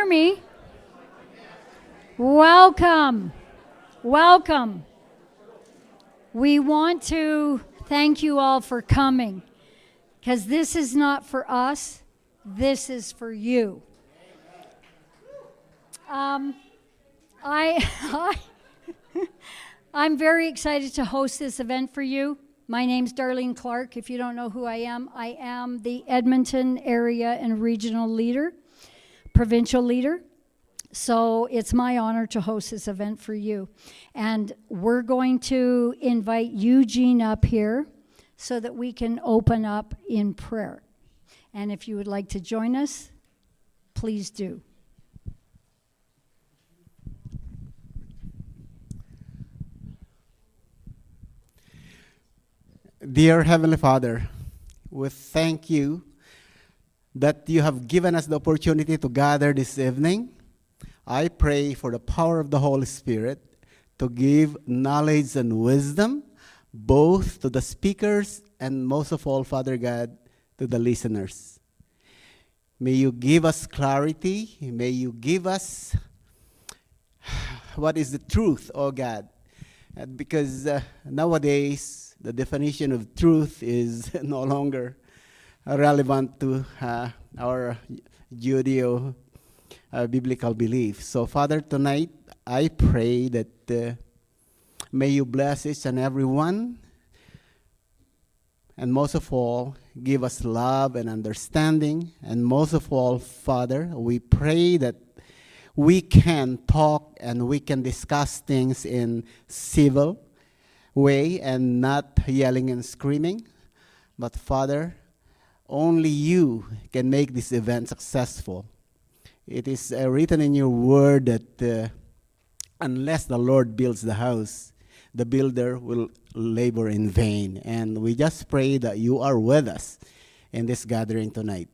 hear me? Welcome. Welcome. We want to thank you all for coming, because this is not for us, this is for you. I'm very excited to host this event for you. My name's Darlene Clark. If you don't know who I am the Edmonton area and regional leader, provincial leader. So it's my honor to host this event for you. And we're going to invite Eugene up here so that we can open up in prayer. And if you would like to join us, please do. Dear Heavenly Father, we thank you that you have given us the opportunity to gather this evening. I pray for the power of the Holy Spirit to give knowledge and wisdom both to the speakers and most of all, Father God, to the listeners. May you give us clarity. May you give us what is the truth, oh God. Because nowadays, the definition of truth is no longer relevant to our Judeo-biblical belief. So, Father, tonight, I pray that may you bless each and every one, and most of all, give us love and understanding. And most of all, Father, we pray that we can talk and we can discuss things in civil way and not yelling and screaming. But Father, only you can make this event successful. It is written in your word that unless the Lord builds the house, the builder will labor in vain. And we just pray that you are with us in this gathering tonight.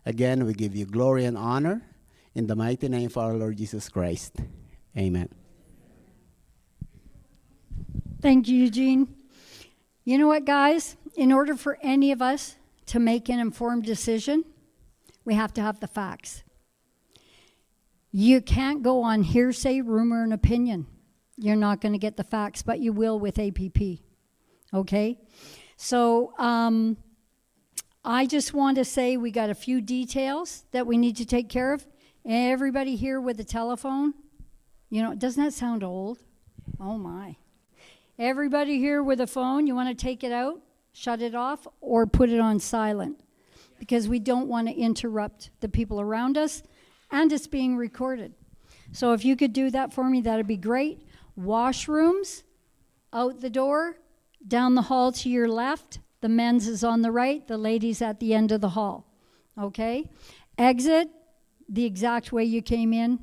Again, we give you glory and honor in the mighty name of our Lord Jesus Christ. Amen. Thank you, Eugene. You know what, guys? In order for any of us to make an informed decision, we have to have the facts. You can't go on hearsay, rumor, and opinion. You're not going to get the facts, but you will with APP. Okay? So I just want to say we got a few details that we need to take care of. Everybody here with a telephone, you know, doesn't that sound old? Oh my. Everybody here with a phone, you want to take it out, shut it off, or put it on silent, because we don't want to interrupt the people around us, and it's being recorded. So if you could do that for me, that'd be great. Washrooms, out the door, down the hall to your left. The men's is on the right, the ladies at the end of the hall. Okay? Exit the exact way you came in,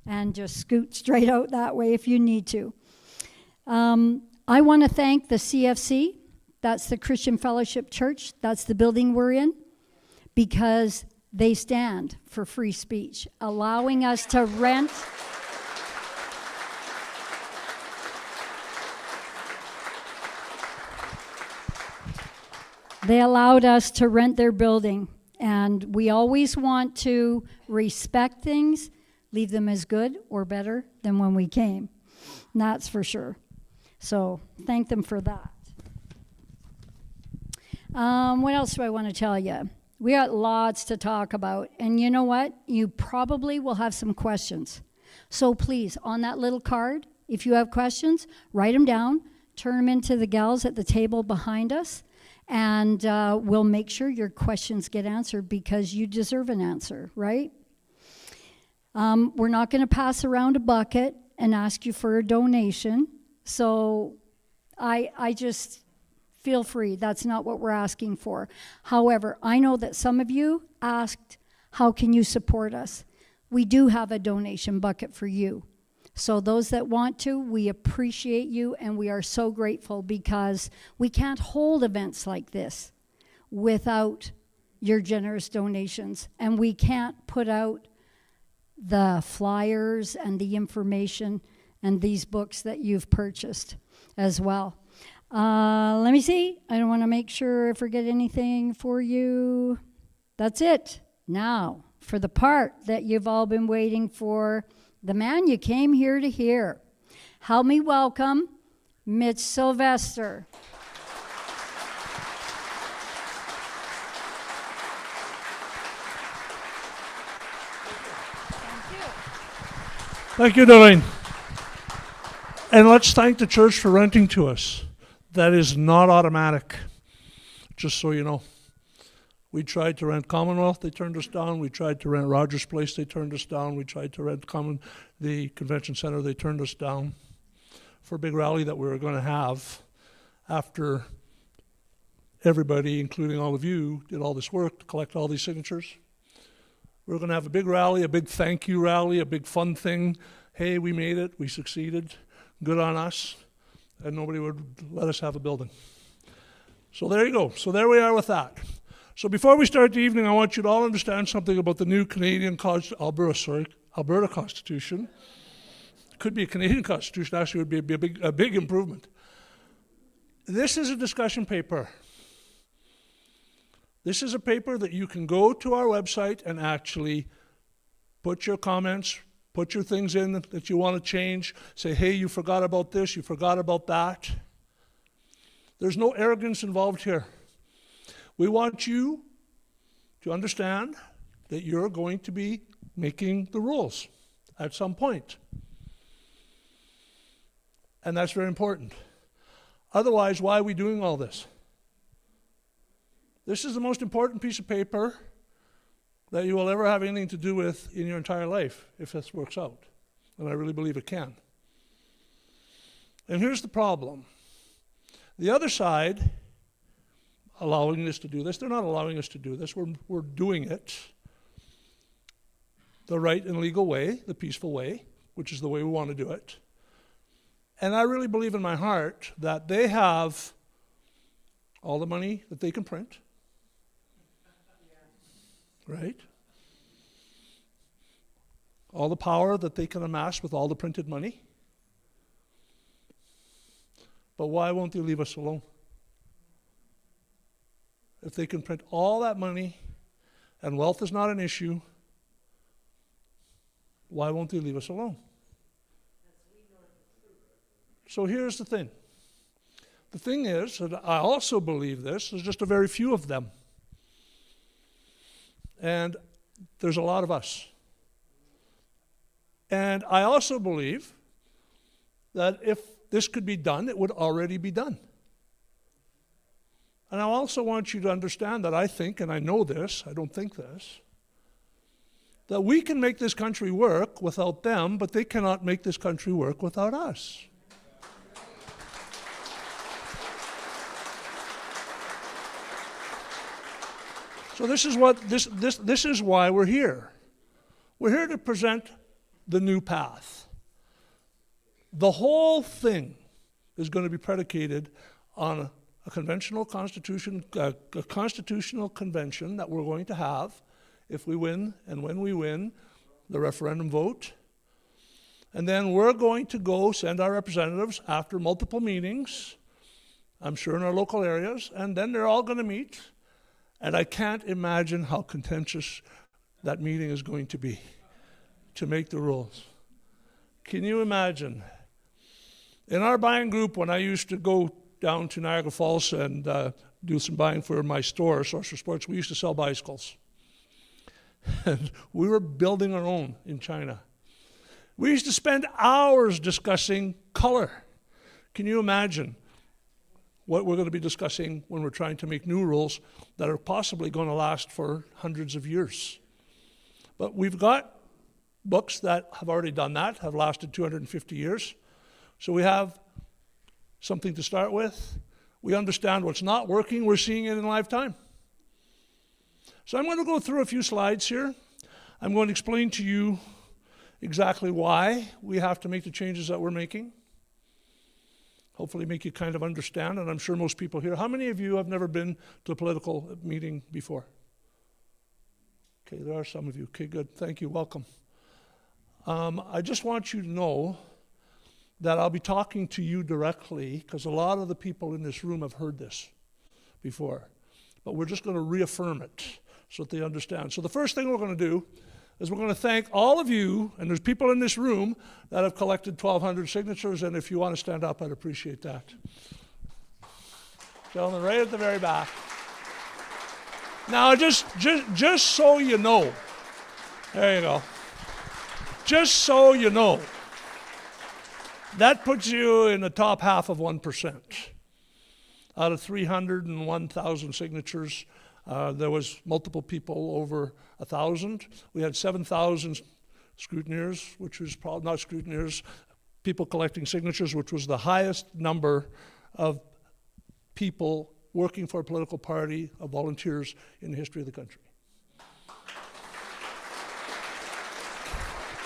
and just scoot straight out that way if you need to. I want to thank the CFC, that's the Christian Fellowship Church, that's the building we're in, because they stand for free speech, allowing us to rent. They allowed us to rent their building, and we always want to respect things, leave them as good or better than when we came. And that's for sure. So thank them for that. What else do I want to tell you? We got lots to talk about. And you know what? You probably will have some questions. So please, on that little card, if you have questions, write them down, turn them into the gals at the table behind us, and we'll make sure your questions get answered, because you deserve an answer, right? We're not going to pass around a bucket and ask you for a donation. So I just feel free. That's not what we're asking for. However, I know that some of you asked, how can you support us? We do have a donation bucket for you. So those that want to, we appreciate you, and we are so grateful, because we can't hold events like this without your generous donations. And we can't put out the flyers and the information and these books that you've purchased as well. Let me see. I don't want to make sure I forget anything for you. That's it. Now, for the part that you've all been waiting for, the man you came here to hear. Help me welcome Mitch Sylvestre. Thank you, Doreen. And let's thank the church for renting to us. That is not automatic, just so you know. We tried to rent Commonwealth, they turned us down. We tried to rent Rogers Place, they turned us down. We tried to rent the convention center, they turned us down for a big rally that we were going to have after everybody, including all of you, did all this work to collect all these signatures. We were going to have a big rally, a big thank you rally, a big fun thing. Hey, we made it, we succeeded, good on us, and nobody would let us have a building. So there you go. So there we are with that. So before we start the evening, I want you to all understand something about the new Alberta Constitution. Could be a Canadian Constitution, actually would be a big improvement. This is a discussion paper. This is a paper that you can go to our website and actually put your comments, put your things in that you want to change, say, hey, you forgot about this, you forgot about that. There's no arrogance involved here. We want you to understand that you're going to be making the rules at some point. And that's very important. Otherwise, why are we doing all this? This is the most important piece of paper that you will ever have anything to do with in your entire life, if this works out. And I really believe it can. And here's the problem. The other side, allowing us to do this, they're not allowing us to do this. We're doing it the right and legal way, the peaceful way, which is the way we want to do it. And I really believe in my heart that they have all the money that they can print. Right? All the power that they can amass with all the printed money. But why won't they leave us alone? If they can print all that money and wealth is not an issue, why won't they leave us alone? So here's the thing. The thing is that I also believe this, there's just a very few of them. And there's a lot of us. And I also believe that if this could be done, it would already be done. And I also want you to understand that I think, and I know this, I don't think this, that we can make this country work without them, but they cannot make this country work without us. So this is why we're here. We're here to present the new path. The whole thing is going to be predicated on a conventional constitution, a constitutional convention that we're going to have if we win and when we win the referendum vote. And then we're going to go send our representatives after multiple meetings, I'm sure in our local areas, and then they're all going to meet. And I can't imagine how contentious that meeting is going to be to make the rules. Can you imagine? In our buying group, when I used to go down to Niagara Falls and do some buying for my store, Source for Sports, we used to sell bicycles. And we were building our own in China. We used to spend hours discussing color. Can you imagine what we're going to be discussing when we're trying to make new rules that are possibly going to last for hundreds of years? But we've got books that have already done that, have lasted 250 years. So we have something to start with. We understand what's not working. We're seeing it in live time. So I'm going to go through a few slides here. I'm going to explain to you exactly why we have to make the changes that we're making. Hopefully make you kind of understand, and I'm sure most people here. How many of you have never been to a political meeting before? Okay, there are some of you. Okay, good. Thank you. Welcome. I just want you to know that I'll be talking to you directly because a lot of the people in this room have heard this before. But we're just going to reaffirm it so that they understand. So the first thing we're going to do is we're going to thank all of you, and there's people in this room that have collected 1,200 signatures, and if you want to stand up, I'd appreciate that. Gentlemen, right at the very back. Now, just so you know, there you go. Just so you know, that puts you in the top half of 1%. Out of 301,000 signatures, there was multiple people over 1,000. We had 7,000 scrutineers, which was probably not scrutineers, people collecting signatures, which was the highest number of people working for a political party of volunteers in the history of the country.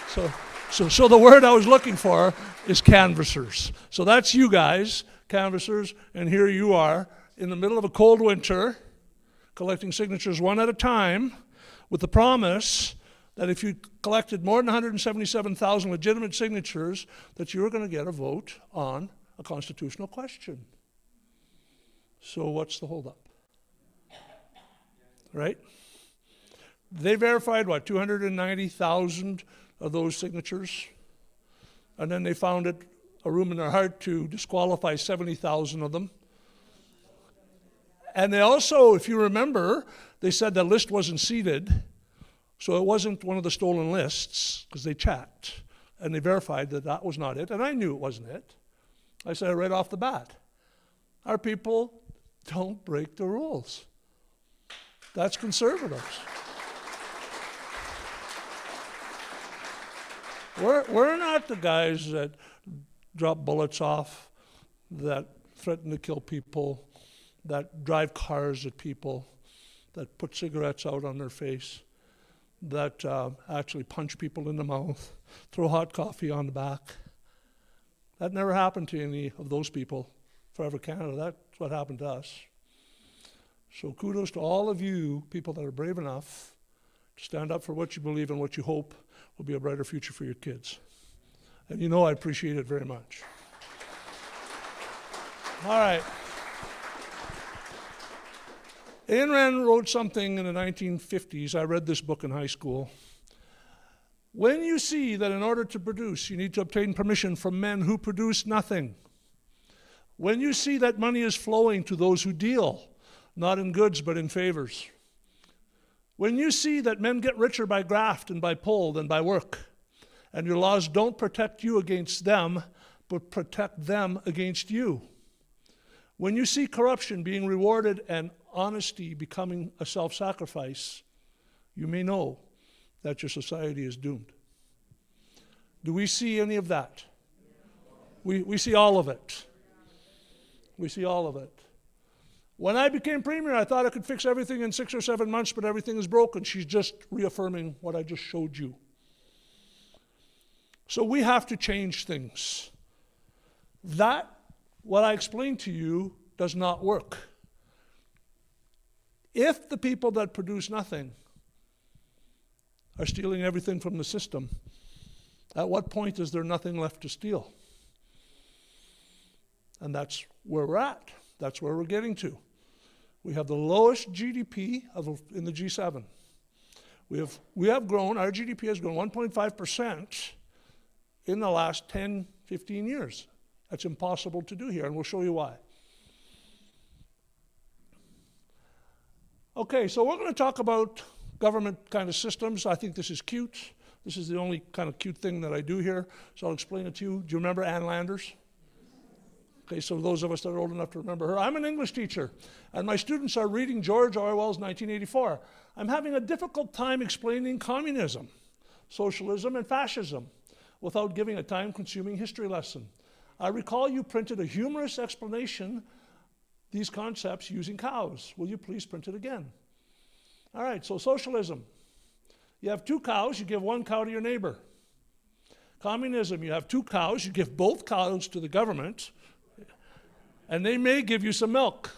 So the word I was looking for is canvassers. So that's you guys, canvassers, and here you are in the middle of a cold winter, collecting signatures one at a time, with the promise that if you collected more than 177,000 legitimate signatures, that you were going to get a vote on a constitutional question. So what's the holdup? Right? They verified, 290,000 of those signatures, and then they found it a room in their heart to disqualify 70,000 of them. And they also, if you remember, they said the list wasn't seeded, so it wasn't one of the stolen lists, because they checked, and they verified that that was not it, and I knew it wasn't it. I said it right off the bat. Our people don't break the rules. That's conservatives. We're not the guys that drop bullets off, that threaten to kill people, that drive cars at people, that put cigarettes out on their face, that actually punch people in the mouth, throw hot coffee on the back. That never happened to any of those people. Forever Canada, that's what happened to us. So kudos to all of you, people that are brave enough to stand up for what you believe and what you hope will be a brighter future for your kids. And you know I appreciate it very much. All right. Ayn Rand wrote something in the 1950s. I read this book in high school. When you see that in order to produce, you need to obtain permission from men who produce nothing. When you see that money is flowing to those who deal, not in goods but in favors. When you see that men get richer by graft and by pull than by work, and your laws don't protect you against them, but protect them against you. When you see corruption being rewarded and honesty becoming a self-sacrifice, you may know that your society is doomed. Do we see any of that? We see all of it. We see all of it. When I became premier, I thought I could fix everything in 6 or 7 months, but everything is broken. She's just reaffirming what I just showed you. So we have to change things. That, what I explained to you, does not work. If the people that produce nothing are stealing everything from the system, at what point is there nothing left to steal? And that's where we're at. That's where we're getting to. We have the lowest GDP in the G7. We have grown, our GDP has grown 1.5% in the last 10, 15 years. That's impossible to do here, and we'll show you why. Okay, so we're going to talk about government kind of systems. I think this is cute. This is the only kind of cute thing that I do here, so I'll explain it to you. Do you remember Ann Landers? Okay, so those of us that are old enough to remember her. I'm an English teacher, and my students are reading George Orwell's 1984. I'm having a difficult time explaining communism, socialism, and fascism without giving a time-consuming history lesson. I recall you printed a humorous explanation, these concepts using cows. Will you please print it again? All right, so socialism. You have 2 cows, you give 1 cow to your neighbor. Communism, you have 2 cows, you give both cows to the government, and they may give you some milk.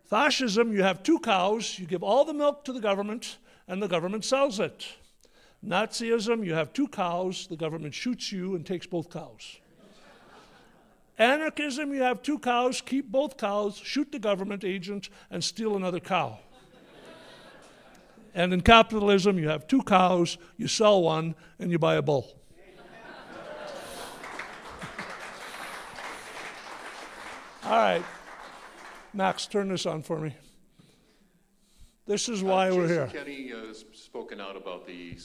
Fascism, you have 2 cows, you give all the milk to the government, and the government sells it. Nazism, you have 2 cows, the government shoots you and takes both cows. Anarchism, you have 2 cows, keep both cows, shoot the government agent, and steal another cow. And in capitalism, you have 2 cows, you sell one, and you buy a bull. All right. Max, turn this on for me. This is why we're here. Jason Kenney has spoken out about the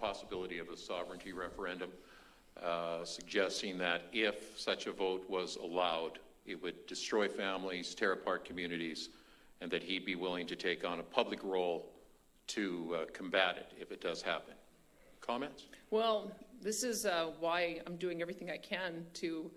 possibility of a sovereignty referendum, suggesting that if such a vote was allowed, it would destroy families, tear apart communities, and that he'd be willing to take on a public role to combat it if it does happen. Comments? Well, this is why I'm doing everything I can to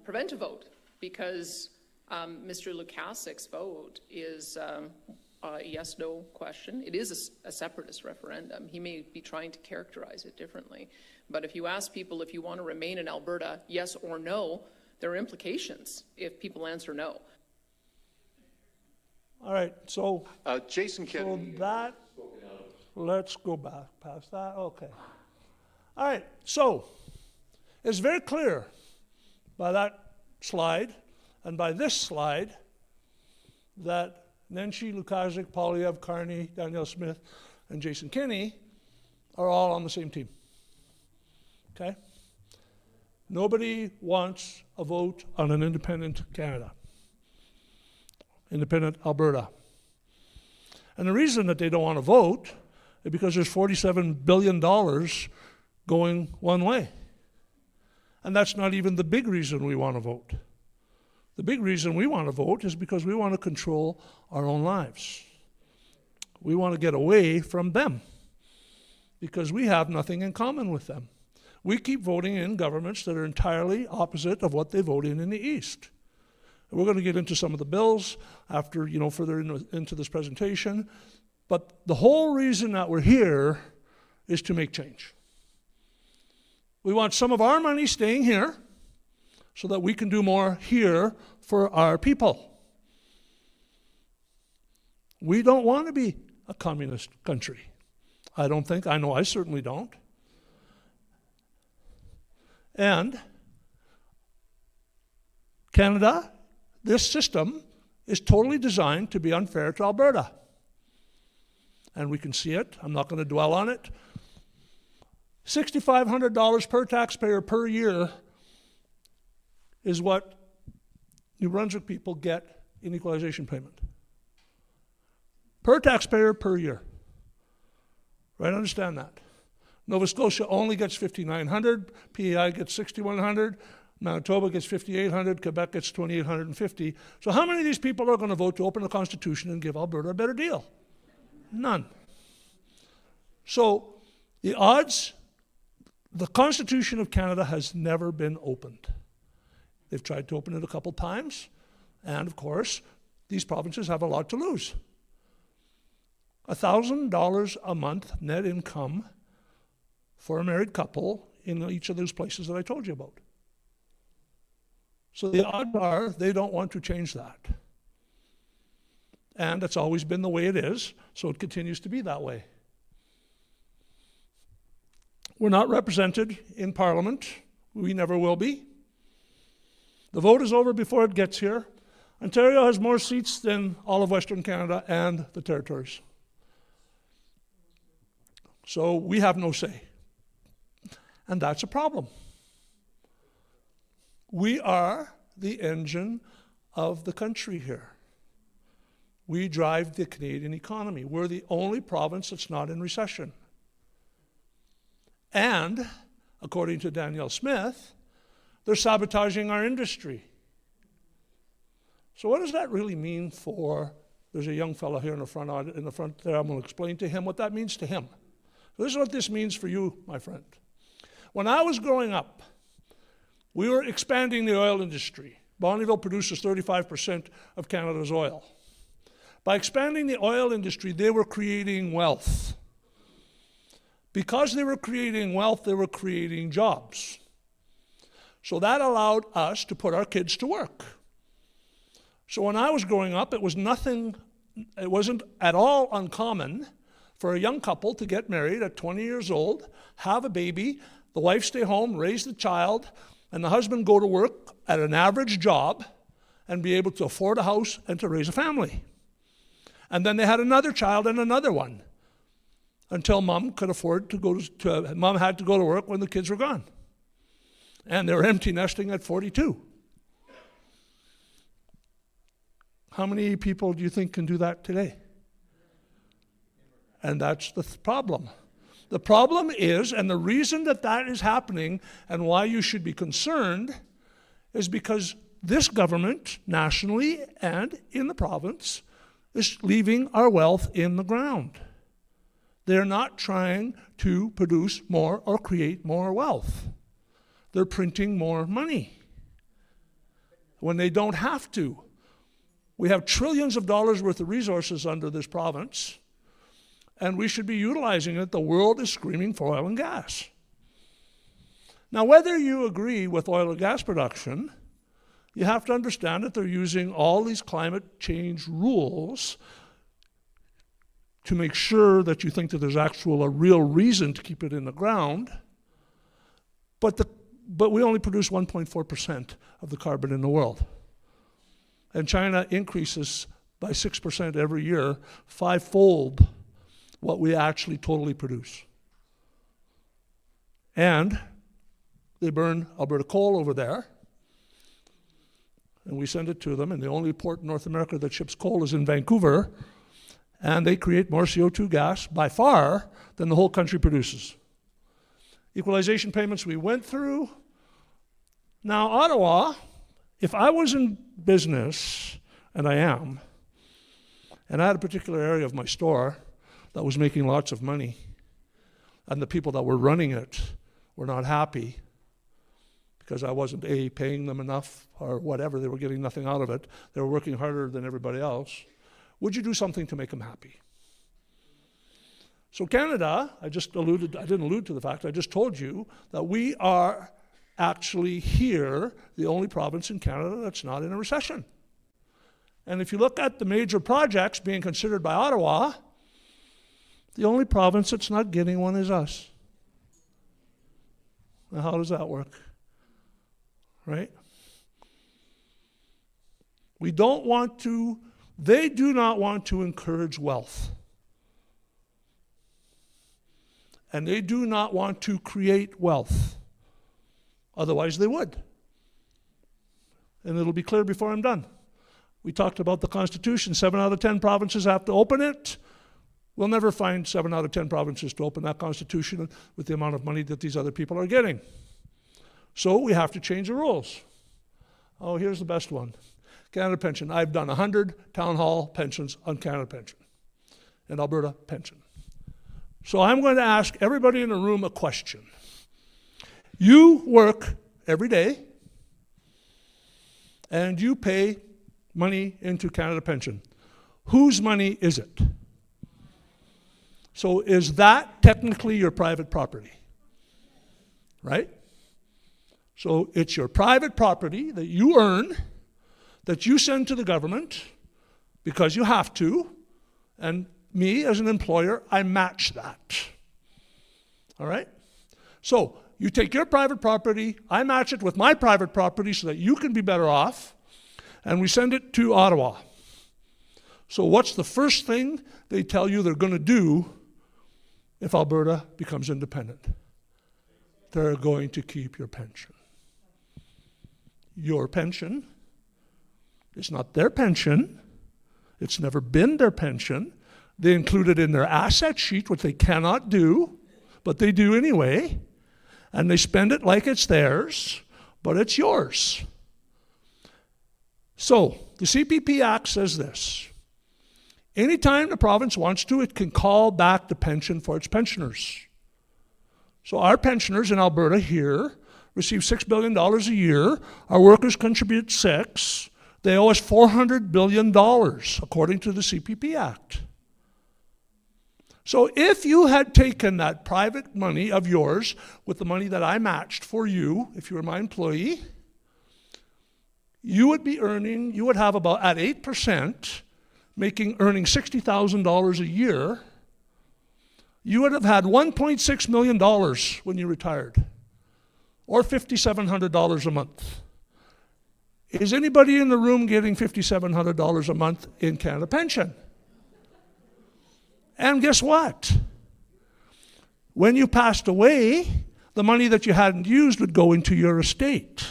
prevent a vote, because Mr. Lukasik's vote is a yes-no question. It is a separatist referendum. He may be trying to characterize it differently. But if you ask people if you want to remain in Alberta, yes or no, there are implications if people answer no. All right, so, Jason Kenney. Let's go back past that. Okay. All right, so it's very clear by that slide and by this slide that Nenshi, Lukasik, Polyev, Carney, Danielle Smith, and Jason Kenney are all on the same team. Okay? Nobody wants a vote on an independent Canada, independent Alberta. And the reason that they don't want to vote is because there's $47 billion going one way. And that's not even the big reason we want to vote. The big reason we want to vote is because we want to control our own lives. We want to get away from them because we have nothing in common with them. We keep voting in governments that are entirely opposite of what they vote in the East. And we're going to get into some of the bills after, further into this presentation. But the whole reason that we're here is to make change. We want some of our money staying here so that we can do more here for our people. We don't want to be a communist country. I don't think. I know I certainly don't. And Canada, this system is totally designed to be unfair to Alberta. And we can see it. I'm not going to dwell on it. $6,500 per taxpayer per year is what New Brunswick people get in equalization payment. Per taxpayer per year. Right? Understand that. Nova Scotia only gets $5,900, PEI gets $6,100, Manitoba gets $5,800, Quebec gets $2,850. So how many of these people are going to vote to open the Constitution and give Alberta a better deal? None. So the odds, the Constitution of Canada has never been opened. They've tried to open it a couple times, and of course, these provinces have a lot to lose. $1,000 a month net income for a married couple in each of those places that I told you about. So the odds are they don't want to change that. And it's always been the way it is, so it continues to be that way. We're not represented in Parliament. We never will be. The vote is over before it gets here. Ontario has more seats than all of Western Canada and the territories. So we have no say. And that's a problem. We are the engine of the country here. We drive the Canadian economy. We're the only province that's not in recession. And, according to Danielle Smith, they're sabotaging our industry. So what does that really mean for, there's a young fellow here in the front there, I'm going to explain to him what that means to him. So this is what this means for you, my friend. When I was growing up, we were expanding the oil industry. Bonneville produces 35% of Canada's oil. By expanding the oil industry, they were creating wealth. Because they were creating wealth, they were creating jobs. So that allowed us to put our kids to work. So when I was growing up, it wasn't at all uncommon for a young couple to get married at 20 years old, have a baby, the wife stay home, raise the child, and the husband go to work at an average job and be able to afford a house and to raise a family. And then they had another child and another one. until mom could afford to go to mom had to go to work when the kids were gone. And they were empty nesting at 42. How many people do you think can do that today? And that's the problem. The problem is, and the reason that that is happening and why you should be concerned, is because this government, nationally and in the province, is leaving our wealth in the ground. They're not trying to produce more or create more wealth. They're printing more money when they don't have to. We have trillions of dollars worth of resources under this province, and we should be utilizing it. The world is screaming for oil and gas. Now, whether you agree with oil and gas production, you have to understand that they're using all these climate change rules to make sure that you think that there's a real reason to keep it in the ground. But we only produce 1.4% of the carbon in the world. And China increases by 6% every year, fivefold what we actually totally produce. And they burn Alberta coal over there, and we send it to them, and the only port in North America that ships coal is in Vancouver, and they create more CO2 gas by far than the whole country produces. Equalization payments we went through. Now, Ottawa, if I was in business, and I am, and I had a particular area of my store that was making lots of money, and the people that were running it were not happy because I wasn't paying them enough or whatever, they were getting nothing out of it, they were working harder than everybody else, would you do something to make them happy? So Canada, I didn't allude to the fact, I just told you that we are actually here, the only province in Canada that's not in a recession. And if you look at the major projects being considered by Ottawa, the only province that's not getting one is us. Now, how does that work? Right? They do not want to encourage wealth. And they do not want to create wealth. Otherwise, they would. And it'll be clear before I'm done. We talked about the Constitution. 7 out of 10 provinces have to open it. We'll never find 7 out of 10 provinces to open that Constitution with the amount of money that these other people are getting. So we have to change the rules. Oh, here's the best one. Canada Pension. I've done 100 Townhall pensions on Canada Pension and Alberta Pension. So I'm going to ask everybody in the room a question. You work every day and you pay money into Canada Pension. Whose money is it? So is that technically your private property? Right? So it's your private property that you earn, that you send to the government because you have to, and me as an employer, I match that. All right? So you take your private property, I match it with my private property so that you can be better off, and we send it to Ottawa. So what's the first thing they tell you they're going to do if Alberta becomes independent? They're going to keep your pension. Your pension is not their pension. It's never been their pension. They include it in their asset sheet, which they cannot do, but they do anyway. And they spend it like it's theirs, but it's yours. So the CPP Act says this. Anytime the province wants to, it can call back the pension for its pensioners. So our pensioners in Alberta here receive $6 billion a year. Our workers contribute $6. They owe us $400 billion, according to the CPP Act. So if you had taken that private money of yours with the money that I matched for you, if you were my employee, you would have about, at 8%, earning $60,000 a year, you would have had $1.6 million when you retired, or $5,700 a month. Is anybody in the room getting $5,700 a month in Canada Pension? And guess what? When you passed away, the money that you hadn't used would go into your estate.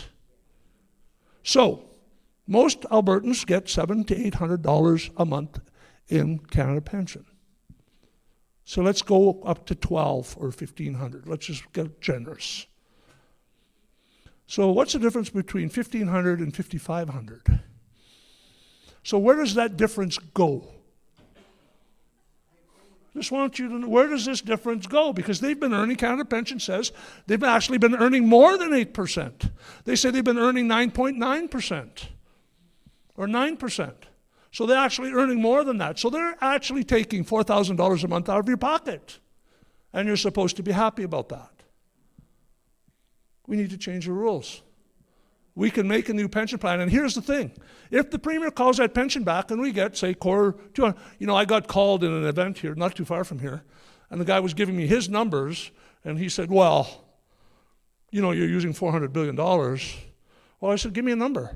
So, most Albertans get $700 to $800 a month in Canada pension. So let's go up to 12 or 1,500. Let's just get generous. So what's the difference between 1,500 and 5,500? So where does that difference go? Just want you to know, where does this difference go? Because they've been earning, Canada Pension says, they've actually been earning more than 8%. They say they've been earning 9.9% or 9%. So they're actually earning more than that. So they're actually taking $4,000 a month out of your pocket. And you're supposed to be happy about that. We need to change the rules. We can make a new pension plan. And here's the thing. If the Premier calls that pension back and we get, say, core 200, I got called in an event here, not too far from here, and the guy was giving me his numbers, and he said, well, you're using $400 billion. Well, I said, give me a number.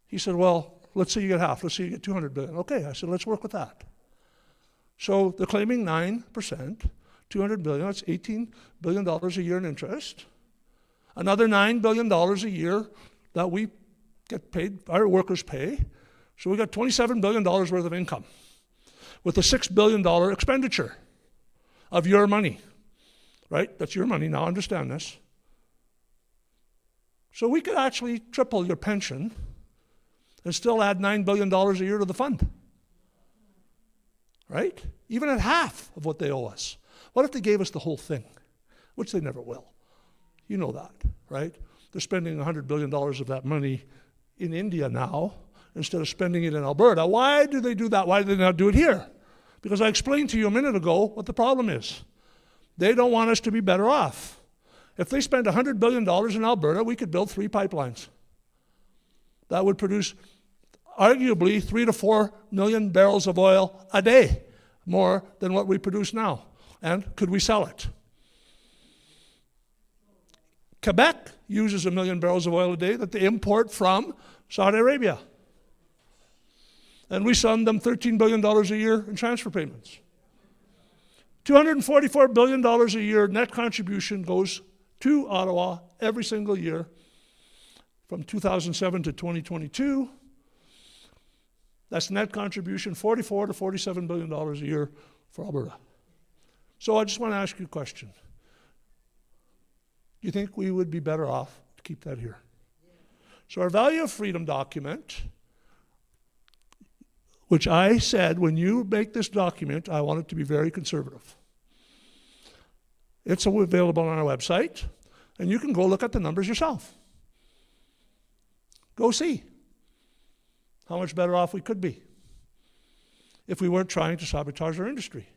He said, well, let's say you get half. Let's say you get $200 billion. Okay, I said, let's work with that. So they're claiming 9%, $200 billion, that's $18 billion a year in interest. Another $9 billion a year that we get paid, our workers pay. So we got $27 billion worth of income with a $6 billion expenditure of your money, right? That's your money now, understand this. So we could actually triple your pension and still add $9 billion a year to the fund, right? Even at half of what they owe us. What if they gave us the whole thing? Which they never will. You know that, right? They're spending $100 billion of that money in India now instead of spending it in Alberta. Why do they do that? Why do they not do it here? Because I explained to you a minute ago what the problem is. They don't want us to be better off. If they spend $100 billion in Alberta, we could build 3 pipelines. That would produce arguably 3 to 4 million barrels of oil a day, more than what we produce now. And could we sell it? Quebec uses 1 million barrels of oil a day that they import from Saudi Arabia. And we send them $13 billion a year in transfer payments. $244 billion a year net contribution goes to Ottawa every single year from 2007 to 2022. That's net contribution, $44 to $47 billion a year for Alberta. So I just want to ask you a question. Do you think we would be better off to keep that here? So our value of freedom document, which I said when you make this document, I want it to be very conservative. It's available on our website, and you can go look at the numbers yourself. Go see how much better off we could be if we weren't trying to sabotage our industry.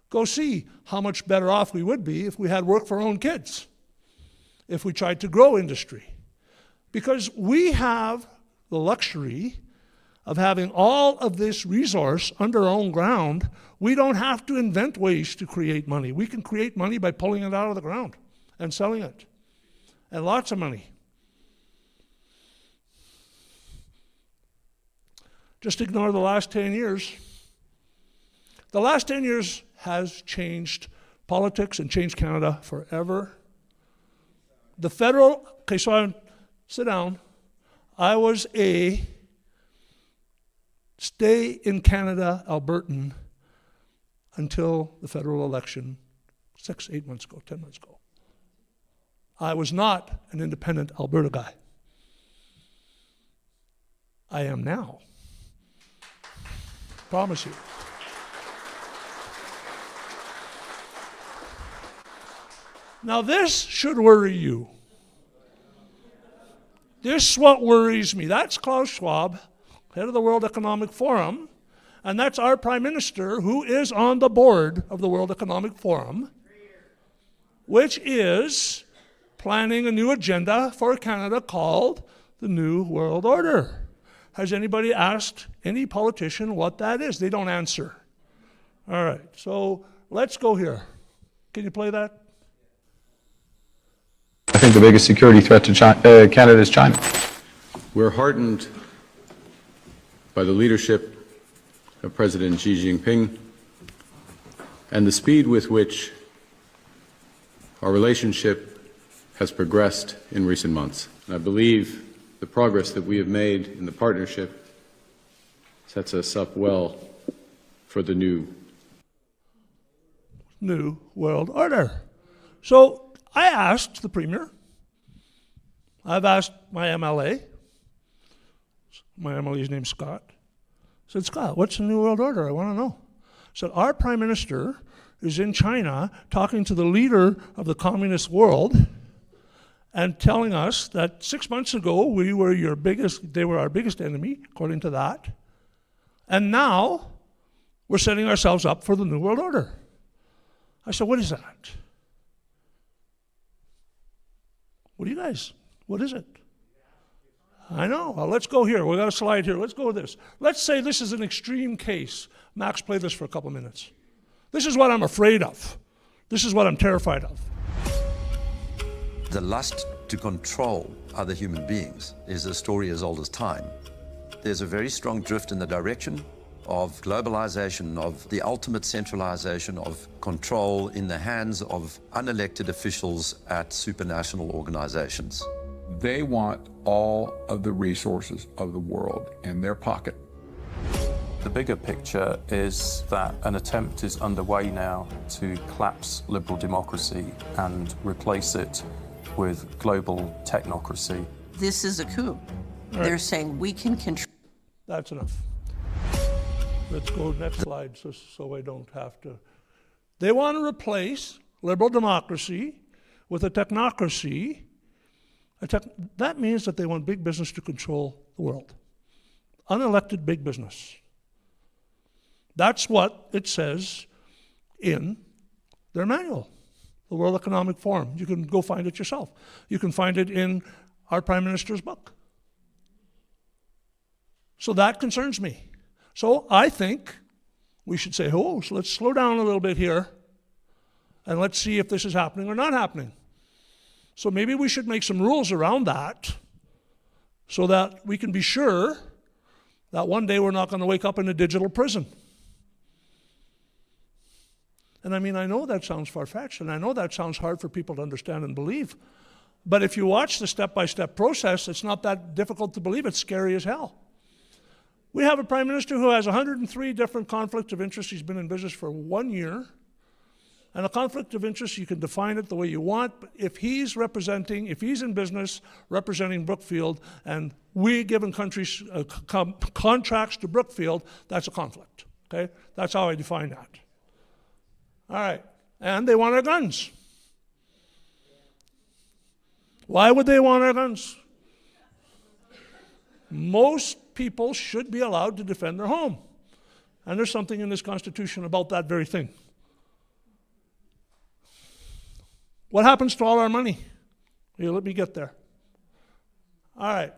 Go see how much better off we would be if we had work for our own kids, if we tried to grow industry. Because we have the luxury of having all of this resource under our own ground. We don't have to invent ways to create money. We can create money by pulling it out of the ground and selling it. And lots of money. Just ignore the last 10 years. The last 10 years has changed politics and changed Canada forever. The federal, okay, so sit down. I was a stay in Canada Albertan until the federal election 6, 8 months ago, 10 months ago. I was not an independent Alberta guy. I am now. Promise you. Now this should worry you. This is what worries me. That's Klaus Schwab, head of the World Economic Forum, and that's our Prime Minister, who is on the board of the World Economic Forum, which is planning a new agenda for Canada called the New World Order. Has anybody asked any politician what that is? They don't answer. All right, so let's go here. Can you play that? I think the biggest security threat to Canada is China. We're heartened by the leadership of President Xi Jinping and the speed with which our relationship has progressed in recent months. And I believe the progress that we have made in the partnership sets us up well for the new world order. So I asked the Premier, I've asked my MLA, my MLA's name's Scott. I said, Scott, what's the new world order? I want to know. I said, our Prime Minister is in China talking to the leader of the communist world and telling us that 6 months ago they were our biggest enemy, according to that. And now we're setting ourselves up for the new world order. I said, what is that? What is it? I know. Well, let's go here. We got a slide here. Let's go with this. Let's say this is an extreme case. Max, play this for a couple minutes. This is what I'm afraid of. This is what I'm terrified of. The lust to control other human beings is a story as old as time. There's a very strong drift in the direction of globalization, of the ultimate centralization of control in the hands of unelected officials at supranational organizations. They want all of the resources of the world in their pocket. The bigger picture is that an attempt is underway now to collapse liberal democracy and replace it with global technocracy. This is a coup. Right. They're saying we can control. That's enough. Let's go next slide so I don't have to. They want to replace liberal democracy with a technocracy. That means that they want big business to control the world. Unelected big business. That's what it says in their manual, the World Economic Forum. You can go find it yourself. You can find it in our Prime Minister's book. So that concerns me. So I think we should say, so let's slow down a little bit here and let's see if this is happening or not happening. So maybe we should make some rules around that so that we can be sure that one day we're not going to wake up in a digital prison. And I mean, I know that sounds far-fetched, and I know that sounds hard for people to understand and believe. But if you watch the step-by-step process, it's not that difficult to believe. It's scary as hell. We have a Prime Minister who has 103 different conflicts of interest. He's been in business for 1 year. And a conflict of interest, you can define it the way you want, but if he's in business representing Brookfield, and we given countries contracts to Brookfield, that's a conflict, okay? That's how I define that. All right, and they want our guns. Why would they want our guns? Most people should be allowed to defend their home. And there's something in this Constitution about that very thing. What happens to all our money? Here, let me get there. All right.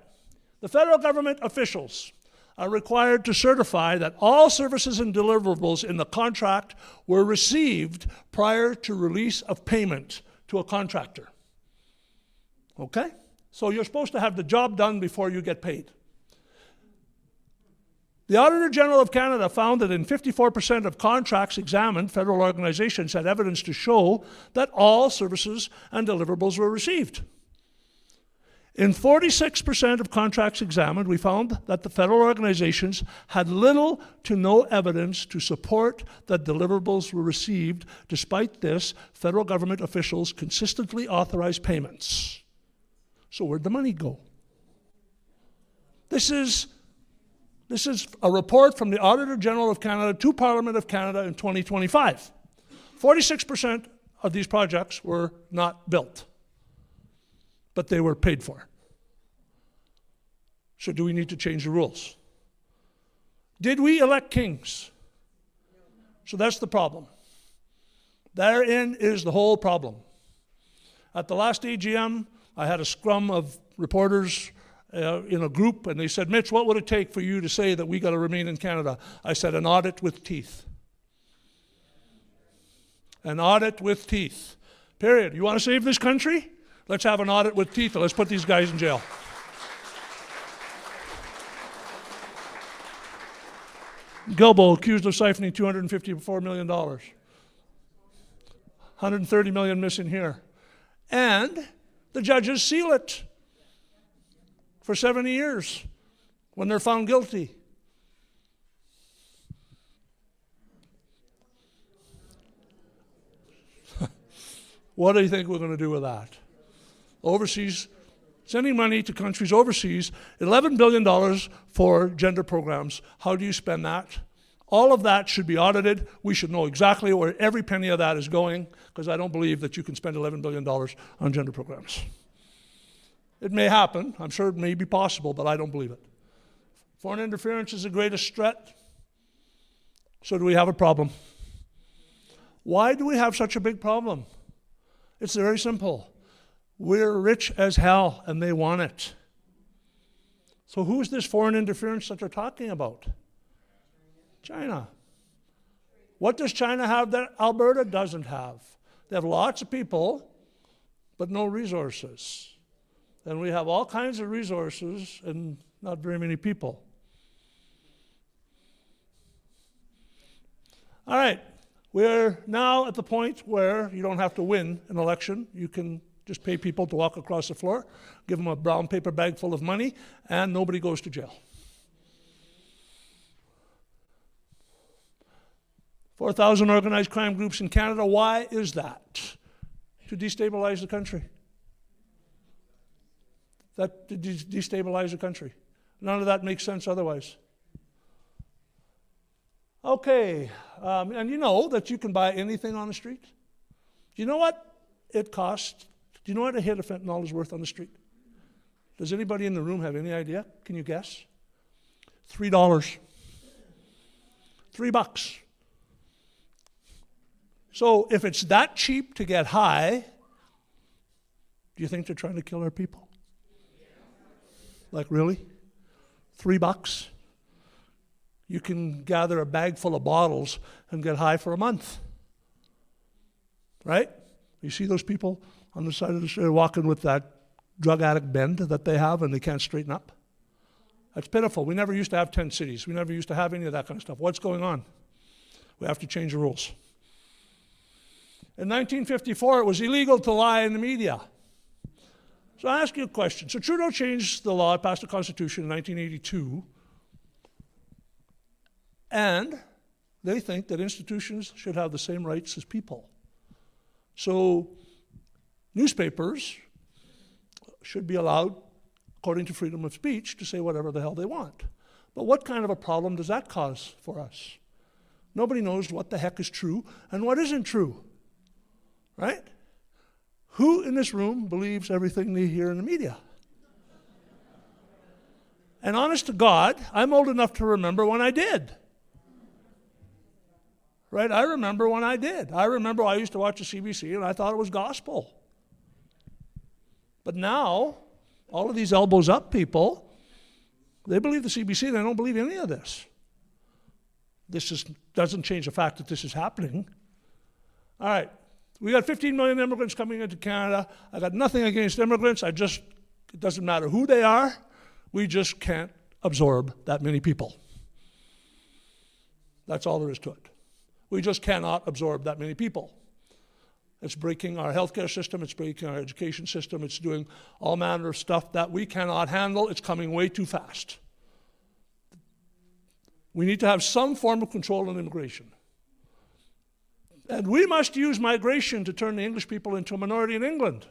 The federal government officials are required to certify that all services and deliverables in the contract were received prior to release of payment to a contractor. Okay? So you're supposed to have the job done before you get paid. The Auditor General of Canada found that in 54% of contracts examined, federal organizations had evidence to show that all services and deliverables were received. In 46% of contracts examined, we found that the federal organizations had little to no evidence to support that deliverables were received. Despite this, federal government officials consistently authorized payments. So where'd the money go? This is a report from the Auditor General of Canada to Parliament of Canada in 2025. 46% of these projects were not built, but they were paid for. So do we need to change the rules? Did we elect kings? So that's the problem. Therein is the whole problem. At the last AGM, I had a scrum of reporters in a group, and they said, Mitch, what would it take for you to say that we got to remain in Canada? I said, an audit with teeth. An audit with teeth. Period. You want to save this country? Let's have an audit with teeth, and let's put these guys in jail. Gilbo accused of siphoning $254 million. 130 million missing here. And the judges seal it for 70 years when they're found guilty. What do you think we're going to do with that? Overseas, sending money to countries overseas, $11 billion for gender programs. How do you spend that? All of that should be audited. We should know exactly where every penny of that is going, because I don't believe that you can spend $11 billion on gender programs. It may happen. I'm sure it may be possible, but I don't believe it. Foreign interference is the greatest threat. So do we have a problem? Why do we have such a big problem? It's very simple. We're rich as hell, and they want it. So who's this foreign interference that they're talking about? China. What does China have that Alberta doesn't have? They have lots of people, but no resources. And we have all kinds of resources and not very many people. All right. We're now at the point where you don't have to win an election. You can just pay people to walk across the floor, give them a brown paper bag full of money, and nobody goes to jail. 4,000 organized crime groups in Canada. Why is that? To destabilize the country. That to destabilize the country. None of that makes sense otherwise. Okay, and you know that you can buy anything on the street? Do you know what it costs? Do you know what a hit of fentanyl is worth on the street? Does anybody in the room have any idea? Can you guess? $3. $3. So if it's that cheap to get high, do you think they're trying to kill our people? Like really? $3? You can gather a bag full of bottles and get high for a month. Right? You see those people on the side of the street walking with that drug addict bend that they have and they can't straighten up? That's pitiful. We never used to have 10 cities. We never used to have any of that kind of stuff. What's going on? We have to change the rules. In 1954, it was illegal to lie in the media. So I ask you a question. So Trudeau changed the law, passed the Constitution in 1982, and they think that institutions should have the same rights as people. So newspapers should be allowed, according to freedom of speech, to say whatever the hell they want. But what kind of a problem does that cause for us? Nobody knows what the heck is true and what isn't true, right? Who in this room believes everything they hear in the media? And honest to God, I'm old enough to remember when I did. Right? I remember when I did. I remember I used to watch the CBC and I thought it was gospel. But now, all of these elbows up people, they believe the CBC and they don't believe any of this. This doesn't change the fact that this is happening. All right. We got 15 million immigrants coming into Canada. I got nothing against immigrants. It doesn't matter who they are. We just can't absorb that many people. That's all there is to it. We just cannot absorb that many people. It's breaking our healthcare system. It's breaking our education system. It's doing all manner of stuff that we cannot handle. It's coming way too fast. We need to have some form of control on immigration. And we must use migration to turn the English people into a minority in England.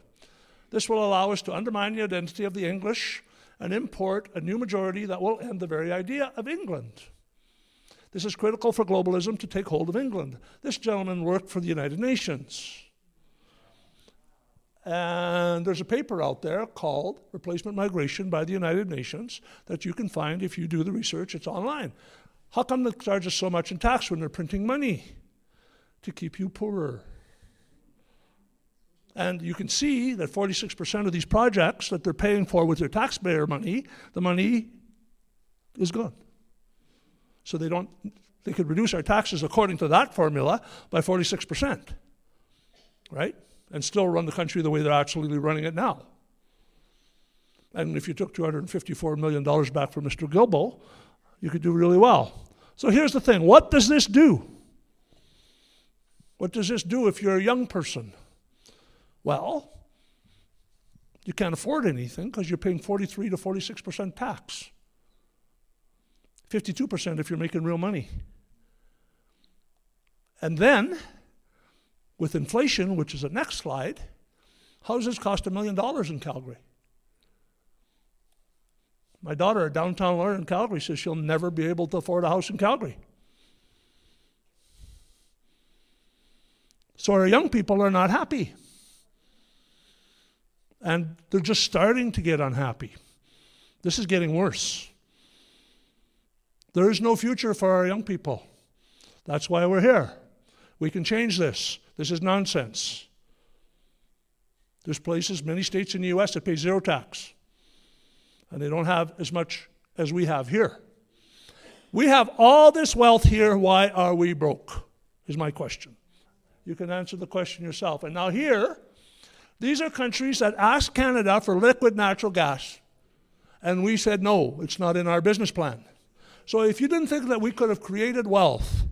This will allow us to undermine the identity of the English and import a new majority that will end the very idea of England. This is critical for globalism to take hold of England. This gentleman worked for the United Nations. And there's a paper out there called Replacement Migration by the United Nations that you can find if you do the research. It's online. How come they charge us so much in tax when they're printing money? To keep you poorer. And you can see that 46% of these projects that they're paying for with their taxpayer money, the money is gone. So they could reduce our taxes according to that formula by 46%, right? And still run the country the way they're actually running it now. And if you took $254 million back from Mr. Gilbo, you could do really well. So here's the thing. What does this do? What does this do if you're a young person? Well, you can't afford anything because you're paying 43 to 46% tax. 52% if you're making real money. And then, with inflation, which is the next slide, houses cost $1 million in Calgary. My daughter, a downtown lawyer in Calgary, says she'll never be able to afford a house in Calgary. So our young people are not happy. And they're just starting to get unhappy. This is getting worse. There is no future for our young people. That's why we're here. We can change this. This is nonsense. There's places, many states in the U.S. that pay zero tax. And they don't have as much as we have here. We have all this wealth here. Why are we broke? Is my question. You can answer the question yourself. And now here, these are countries that asked Canada for liquid natural gas. And we said, no, it's not in our business plan. So if you didn't think that we could have created wealth,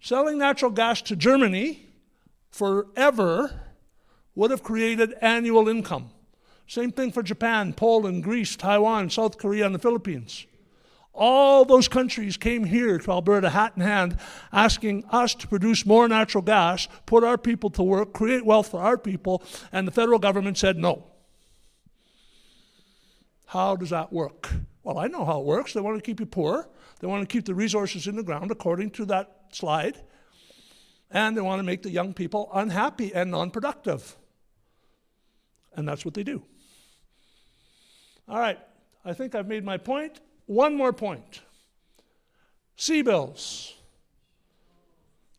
selling natural gas to Germany forever would have created annual income. Same thing for Japan, Poland, Greece, Taiwan, South Korea, and the Philippines. All those countries came here to Alberta hat in hand, asking us to produce more natural gas, put our people to work, create wealth for our people, and the federal government said no. How does that work? Well, I know how it works. They want to keep you poor. They want to keep the resources in the ground according to that slide. And they want to make the young people unhappy and non-productive. And that's what they do. All right, I think I've made my point. One more point. C-bills.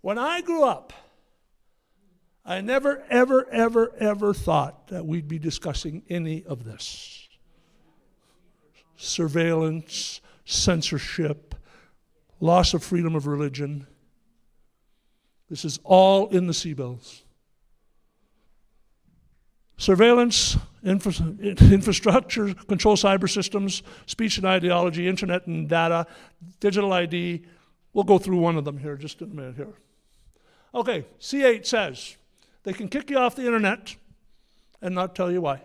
When I grew up, I never, ever, ever, ever thought that we'd be discussing any of this. Surveillance, censorship, loss of freedom of religion. This is all in the C-bills. Surveillance, infrastructure, control cyber systems, speech and ideology, internet and data, digital ID. We'll go through one of them here, just in a minute here. Okay, C8 says they can kick you off the internet and not tell you why.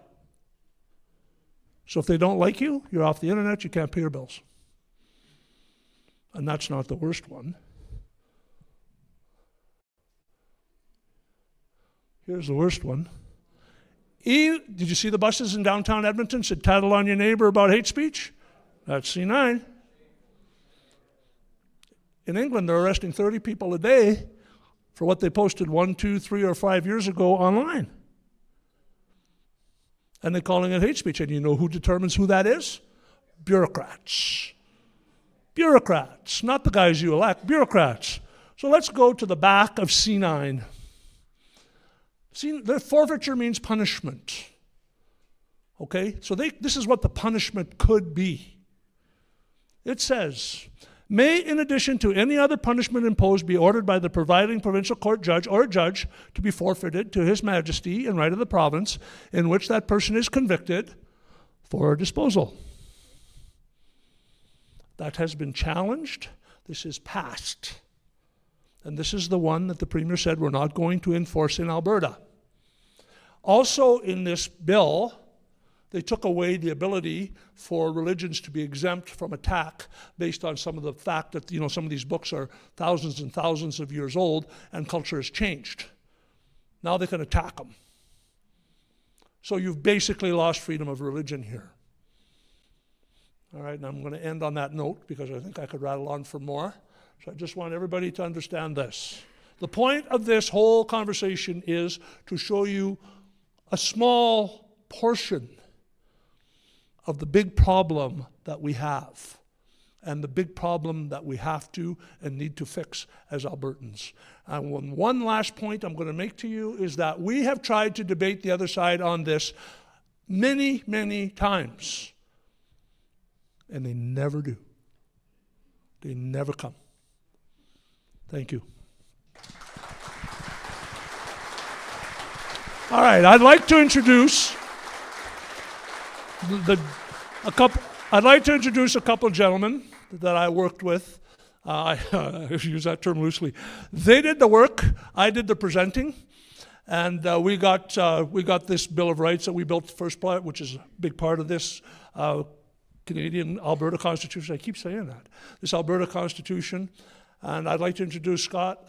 So if they don't like you, you're off the internet, you can't pay your bills. And that's not the worst one. Here's the worst one. Did you see the buses in downtown Edmonton said tattle on your neighbor about hate speech? That's C9. In England, they're arresting 30 people a day for what they posted 1, 2, 3, or 5 years ago online. And they're calling it hate speech. And you know who determines who that is? Bureaucrats. Bureaucrats, not the guys you elect, bureaucrats. So let's go to the back of C9. See, the forfeiture means punishment. Okay? So this is what the punishment could be. It says, may, in addition to any other punishment imposed, be ordered by the providing provincial court judge or judge to be forfeited to His Majesty in right of the province in which that person is convicted for disposal. That has been challenged. This is passed. And this is the one that the Premier said we're not going to enforce in Alberta. Also in this bill, they took away the ability for religions to be exempt from attack based on some of the fact that, some of these books are thousands and thousands of years old and culture has changed. Now they can attack them. So you've basically lost freedom of religion here. All right, and I'm going to end on that note because I think I could rattle on for more. So I just want everybody to understand this. The point of this whole conversation is to show you a small portion of the big problem that we have and the big problem that we have to and need to fix as Albertans. And one last point I'm going to make to you is that we have tried to debate the other side on this many, many times. And they never do. They never come. Thank you. All right, I'd like to introduce a couple of gentlemen that I worked with I use that term loosely. They did the work, I did the presenting, and we got this Bill of Rights that we built the first part, which is a big part of this Canadian Alberta Constitution. I keep saying that. This Alberta Constitution, and I'd like to introduce Scott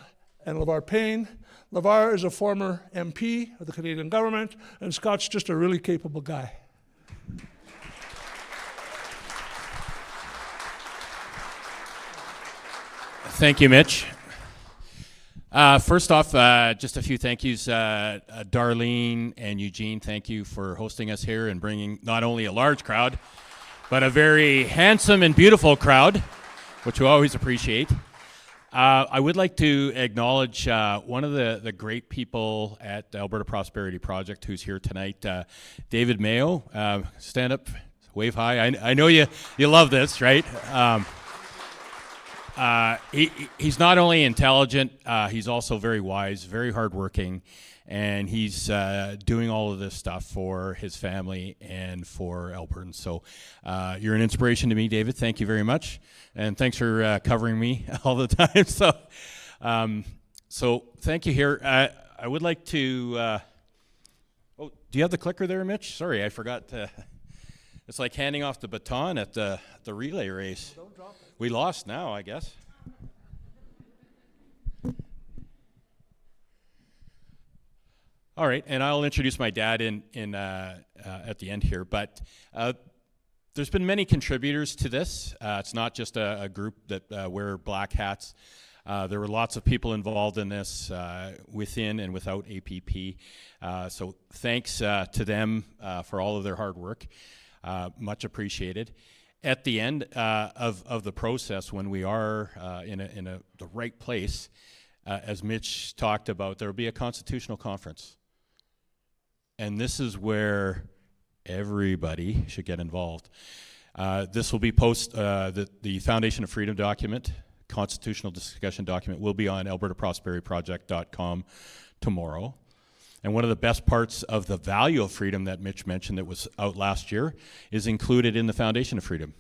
and LeVar Payne. LeVar is a former MP of the Canadian government, and Scott's just a really capable guy. Thank you, Mitch. First off, just a few thank yous. Darlene and Eugene, thank you for hosting us here and bringing not only a large crowd, but a very handsome and beautiful crowd, which we always appreciate. I would like to acknowledge one of the great people at the Alberta Prosperity Project who's here tonight, David Mayo. Stand up, wave high. I know you love this, right? He's not only intelligent, he's also very wise, very hardworking, and he's doing all of this stuff for his family and for Albertans. So you're an inspiration to me, David. Thank you very much, and thanks for covering me all the time. So thank you here. I would like to. Oh, do you have the clicker there, Mitch? Sorry, I forgot. It's like handing off the baton at the relay race. Don't drop it. We lost now, I guess. All right, and I'll introduce my dad at the end here. But there's been many contributors to this. It's not just a group that wear black hats. There were lots of people involved in this within and without APP. So thanks to them for all of their hard work. Much appreciated. At the end of the process, when we are in the right place, as Mitch talked about, there will be a constitutional conference. And this is where everybody should get involved. This will be the Foundation of Freedom document, constitutional discussion document, will be on albertaprosperityproject.com tomorrow. And one of the best parts of the value of freedom that Mitch mentioned that was out last year is included in the Foundation of Freedom.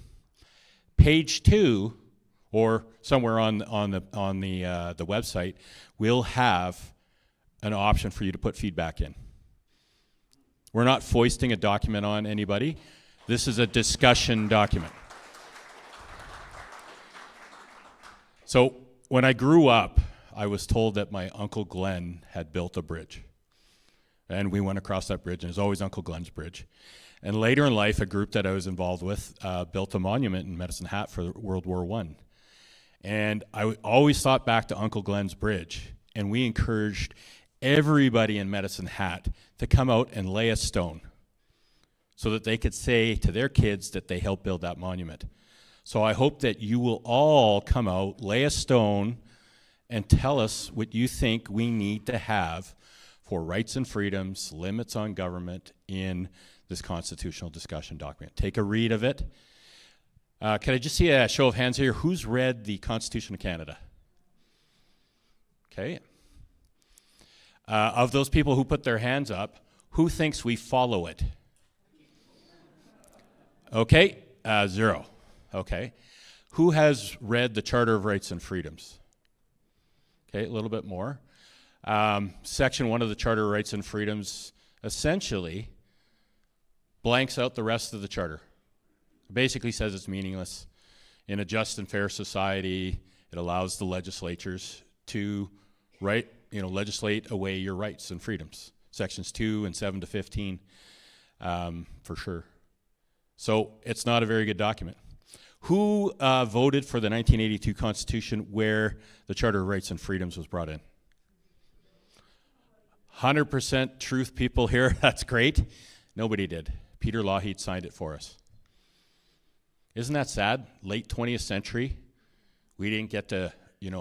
Page 2, or somewhere on the website, will have an option for you to put feedback in. We're not foisting a document on anybody. This is a discussion document. So when I grew up, I was told that my Uncle Glenn had built a bridge. And we went across that bridge, and it was always Uncle Glenn's bridge. And later in life, a group that I was involved with built a monument in Medicine Hat for World War I. And I always thought back to Uncle Glenn's bridge, and we encouraged everybody in Medicine Hat to come out and lay a stone so that they could say to their kids that they helped build that monument. So I hope that you will all come out, lay a stone, and tell us what you think we need to have for rights and freedoms, limits on government in this constitutional discussion document. Take a read of it. Can I just see a show of hands here? Who's read the Constitution of Canada? Okay. Of those people who put their hands up, who thinks we follow it? Okay, 0. Okay. Who has read the Charter of Rights and Freedoms? Okay, a little bit more. Section 1 of the Charter of Rights and Freedoms essentially blanks out the rest of the Charter. It basically says it's meaningless. In a just and fair society, it allows the legislatures to legislate away your rights and freedoms. Sections 2 and 7 to 15, for sure. So it's not a very good document. Who voted for the 1982 Constitution where the Charter of Rights and Freedoms was brought in? 100% truth people here, that's great. Nobody did. Peter Lougheed signed it for us. Isn't that sad? Late 20th century, we didn't get to,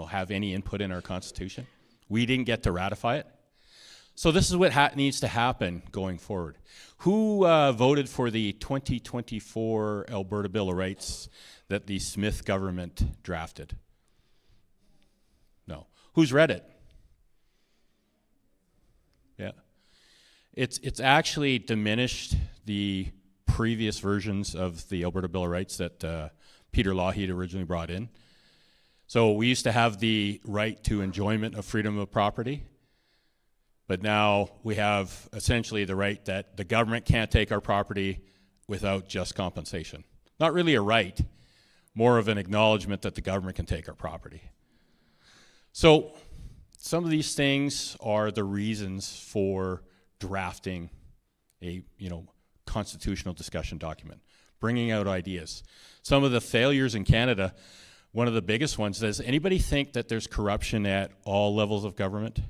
have any input in our Constitution. We didn't get to ratify it. So this is what needs to happen going forward. Who voted for the 2024 Alberta Bill of Rights that the Smith government drafted? No. Who's read it? Yeah. It's actually diminished the previous versions of the Alberta Bill of Rights that Peter Lougheed originally brought in. So we used to have the right to enjoyment of freedom of property, but now we have essentially the right that the government can't take our property without just compensation. Not really a right, more of an acknowledgement that the government can take our property. So some of these things are the reasons for drafting a constitutional discussion document, bringing out ideas. Some of the failures in Canada, one of the biggest ones, does anybody think that there's corruption at all levels of government?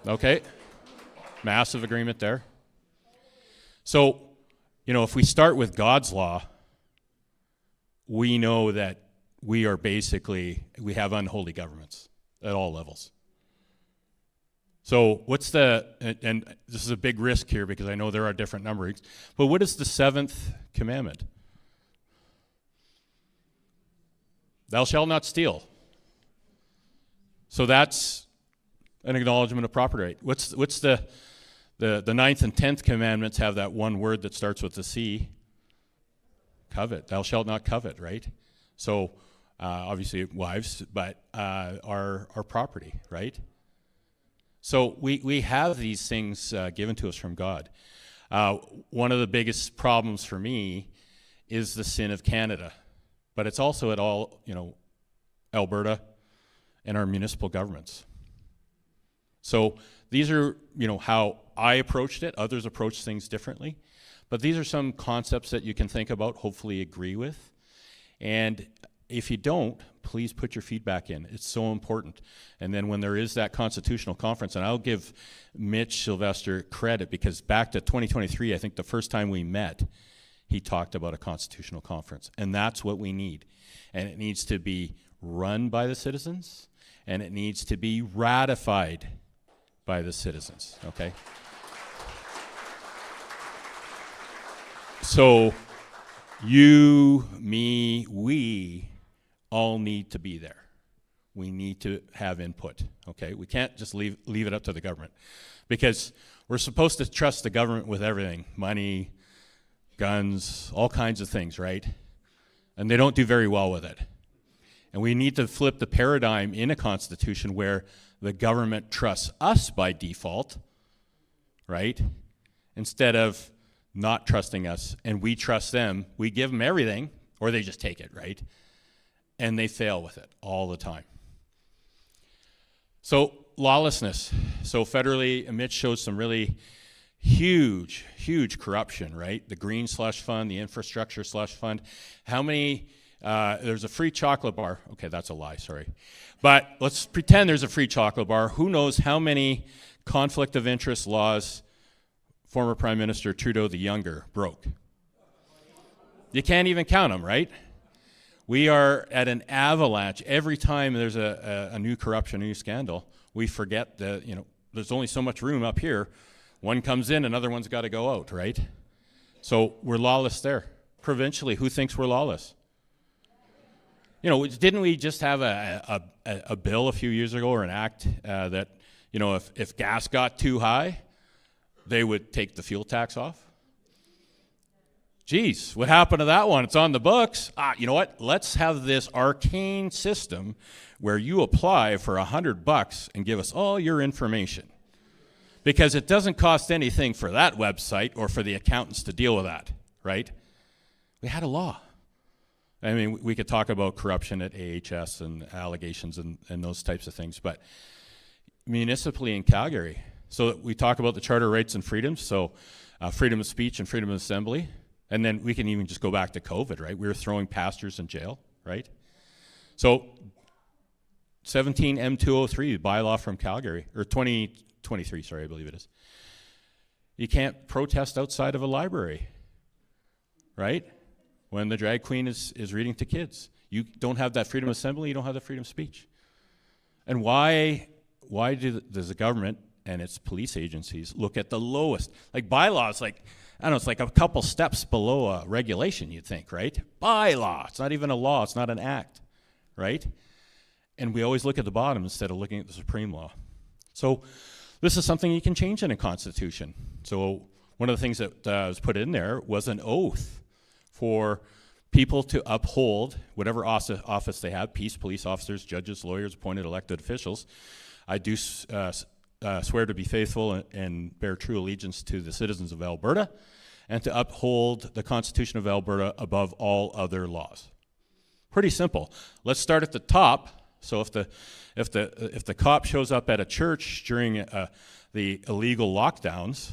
Okay, massive agreement there. So, if we start with God's law, we know that we have unholy governments at all levels. So and this is a big risk here because I know there are different numberings, but what is the 7th commandment? Thou shalt not steal. So that's an acknowledgement of property right. What's the 9th and 10th commandments have that one word that starts with the C? Covet. Thou shalt not covet, right? So obviously wives, but our property, right? So we have these things given to us from God. One of the biggest problems for me is the sin of Canada, but it's also at all, Alberta and our municipal governments. So these are, how I approached it. Others approach things differently. But these are some concepts that you can think about, hopefully agree with. And if you don't, please put your feedback in. It's so important. And then when there is that constitutional conference, and I'll give Mitch Sylvestre credit because back to 2023, I think the first time we met, he talked about a constitutional conference. And that's what we need. And it needs to be run by the citizens, and it needs to be ratified by the citizens, okay? So you, me, we all need to be there. We need to have input, okay? We can't just leave it up to the government because we're supposed to trust the government with everything, money, guns, all kinds of things, right? And they don't do very well with it. And we need to flip the paradigm in a constitution where the government trusts us by default, right? Instead of not trusting us and we trust them, we give them everything or they just take it, right? And they fail with it all the time. So lawlessness. So federally, Mitch shows some really huge corruption, right? The green slush fund, the infrastructure slush fund. How many, there's a free chocolate bar. Okay, that's a lie, sorry. But let's pretend there's a free chocolate bar. Who knows how many conflict of interest laws former Prime Minister Trudeau the Younger broke? You can't even count them, right? We are at an avalanche. Every time there's a new corruption, a new scandal, we forget that, there's only so much room up here. One comes in, another one's got to go out, right? So we're lawless there. Provincially, who thinks we're lawless? Didn't we just have a bill a few years ago or an act that, if gas got too high, they would take the fuel tax off? Geez, what happened to that one? It's on the books. You know what? Let's have this arcane system where you apply for $100 and give us all your information. Because it doesn't cost anything for that website or for the accountants to deal with that, right? We had a law. I mean, we could talk about corruption at AHS and allegations and those types of things, but municipally in Calgary, so we talk about the Charter of Rights and Freedoms, so freedom of speech and freedom of assembly, and then we can even just go back to COVID, right? We were throwing pastors in jail, right? So 17 M203, bylaw from Calgary, or 2023, sorry, I believe it is. You can't protest outside of a library, right? When the drag queen is reading to kids. You don't have that freedom of assembly, you don't have the freedom of speech. And why does the government and its police agencies look at the lowest? Like bylaws, like, I don't know, it's like a couple steps below a regulation, you'd think, right? Bylaw, it's not even a law, it's not an act, right? And we always look at the bottom instead of looking at the supreme law. So this is something you can change in a constitution. So one of the things that was put in there was an oath for people to uphold whatever office they have, peace, police officers, judges, lawyers, appointed elected officials. I do swear to be faithful and bear true allegiance to the citizens of Alberta, and to uphold the Constitution of Alberta above all other laws. Pretty simple. Let's start at the top. So if the cop shows up at a church during the illegal lockdowns,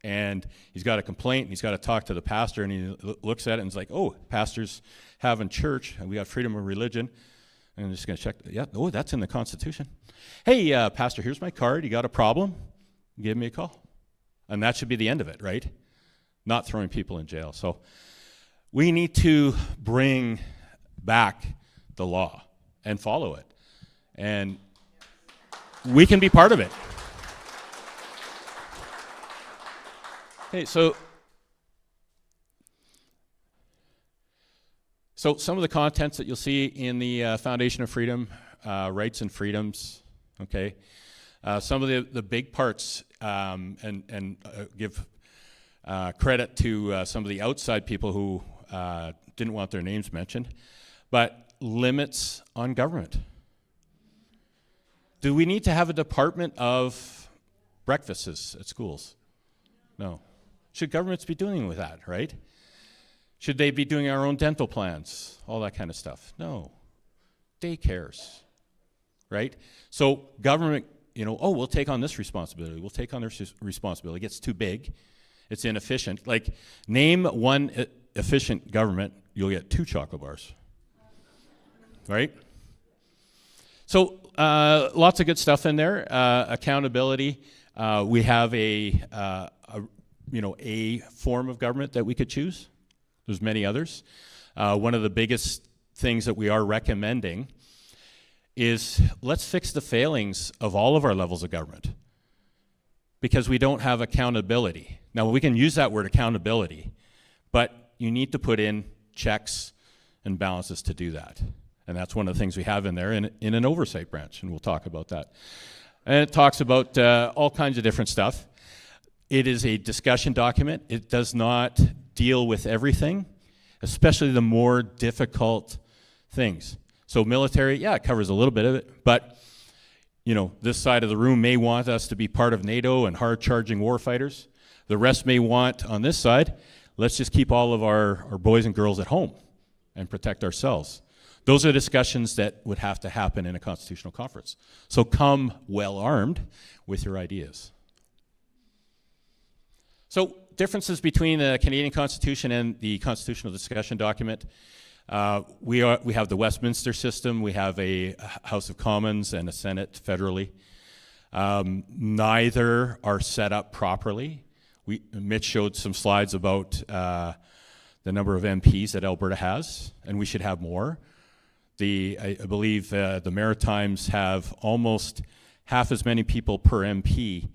and he's got a complaint, and he's got to talk to the pastor, and he looks at it and is like, "Oh, pastor's having church, and we got freedom of religion," and I'm just going to check. Yeah, oh, that's in the Constitution. Hey, pastor, here's my card. You got a problem? Give me a call, and that should be the end of it, right? Not throwing people in jail. So we need to bring back the law and follow it, and we can be part of it. Okay, so some of the contents that you'll see in the Foundation of Freedom, Rights and Freedoms, okay? Some of the big parts, and give credit to some of the outside people who didn't want their names mentioned, but limits on government. Do we need to have a department of breakfasts at schools? No. Should governments be doing with that, right? Should they be doing our own dental plans? All that kind of stuff. No. Daycares, right? So government, we'll take on this responsibility. We'll take on this responsibility. It gets too big. It's inefficient. Like, name one efficient government, you'll get 2 chocolate bars, right? So lots of good stuff in there. Accountability. We have a form of government that we could choose. There's many others. One of the biggest things that we are recommending is let's fix the failings of all of our levels of government, because we don't have accountability. Now, we can use that word accountability, but you need to put in checks and balances to do that. And that's one of the things we have in there in an oversight branch, and we'll talk about that. And it talks about all kinds of different stuff. It is a discussion document. It does not deal with everything, especially the more difficult things. So military, yeah, it covers a little bit of it, but this side of the room may want us to be part of NATO and hard-charging warfighters. The rest may want, on this side, let's just keep all of our boys and girls at home and protect ourselves. Those are discussions that would have to happen in a constitutional conference. So come well-armed with your ideas. So differences between the Canadian Constitution and the Constitutional Discussion Document. We have the Westminster system. We have a House of Commons and a Senate federally. Neither are set up properly. Mitch showed some slides about the number of MPs that Alberta has, and we should have more. I believe the Maritimes have almost half as many people per MP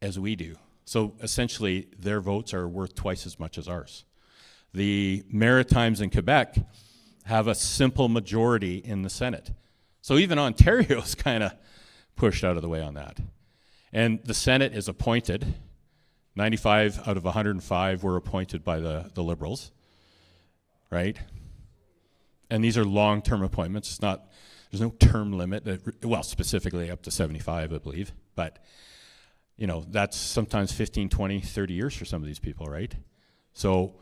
as we do. So essentially, their votes are worth twice as much as ours. The Maritimes and Quebec have a simple majority in the Senate. So even Ontario's kind of pushed out of the way on that. And the Senate is appointed. 95 out of 105 were appointed by the Liberals, right? And these are long-term appointments. There's no term limit. Well, specifically up to 75, I believe. But that's sometimes 15, 20, 30 years for some of these people, right? So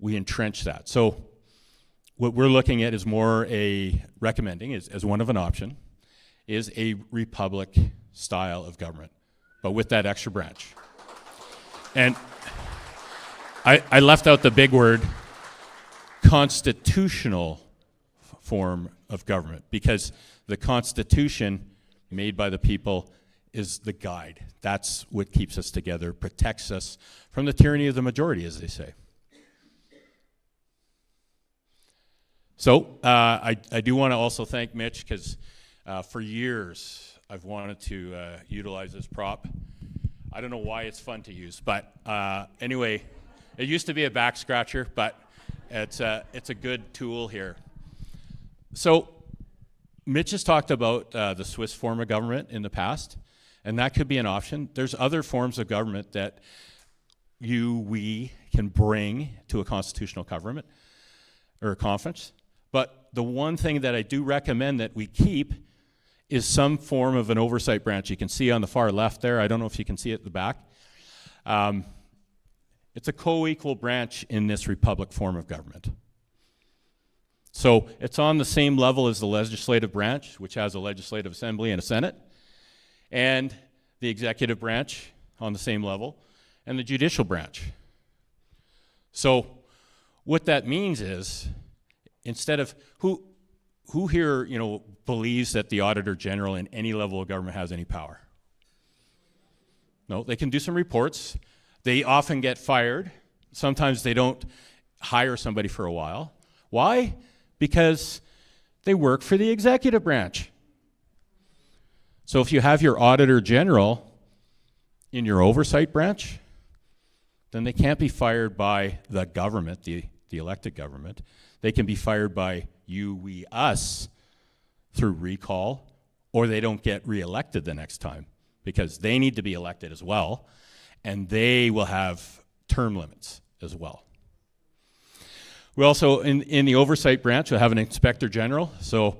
we entrench that. So what we're looking at is more recommending, as one of an option, is a republic style of government, but with that extra branch. And I left out the big word, constitutional form of government, because the Constitution made by the people is the guide. That's what keeps us together, protects us from the tyranny of the majority, as they say. So I do want to also thank Mitch, because for years I've wanted to utilize this prop. I don't know why it's fun to use, but anyway, it used to be a back scratcher, but it's a good tool here. So Mitch has talked about the Swiss form of government in the past, and that could be an option. There's other forms of government that we can bring to a constitutional government or a conference. But the one thing that I do recommend that we keep is some form of an oversight branch. You can see on the far left there, I don't know if you can see it at the back. It's a co-equal branch in this republic form of government. So it's on the same level as the legislative branch, which has a legislative assembly and a senate, and the executive branch on the same level, and the judicial branch. So what that means is, instead of who here, believes that the Auditor General in any level of government has any power? No, they can do some reports. They often get fired. Sometimes they don't hire somebody for a while. Why? Because they work for the executive branch. So if you have your Auditor General in your oversight branch, then they can't be fired by the government, the elected government. They can be fired by you, we, us through recall, or they don't get reelected the next time because they need to be elected as well, and they will have term limits as well. We also, in the oversight branch, we'll have an inspector general, so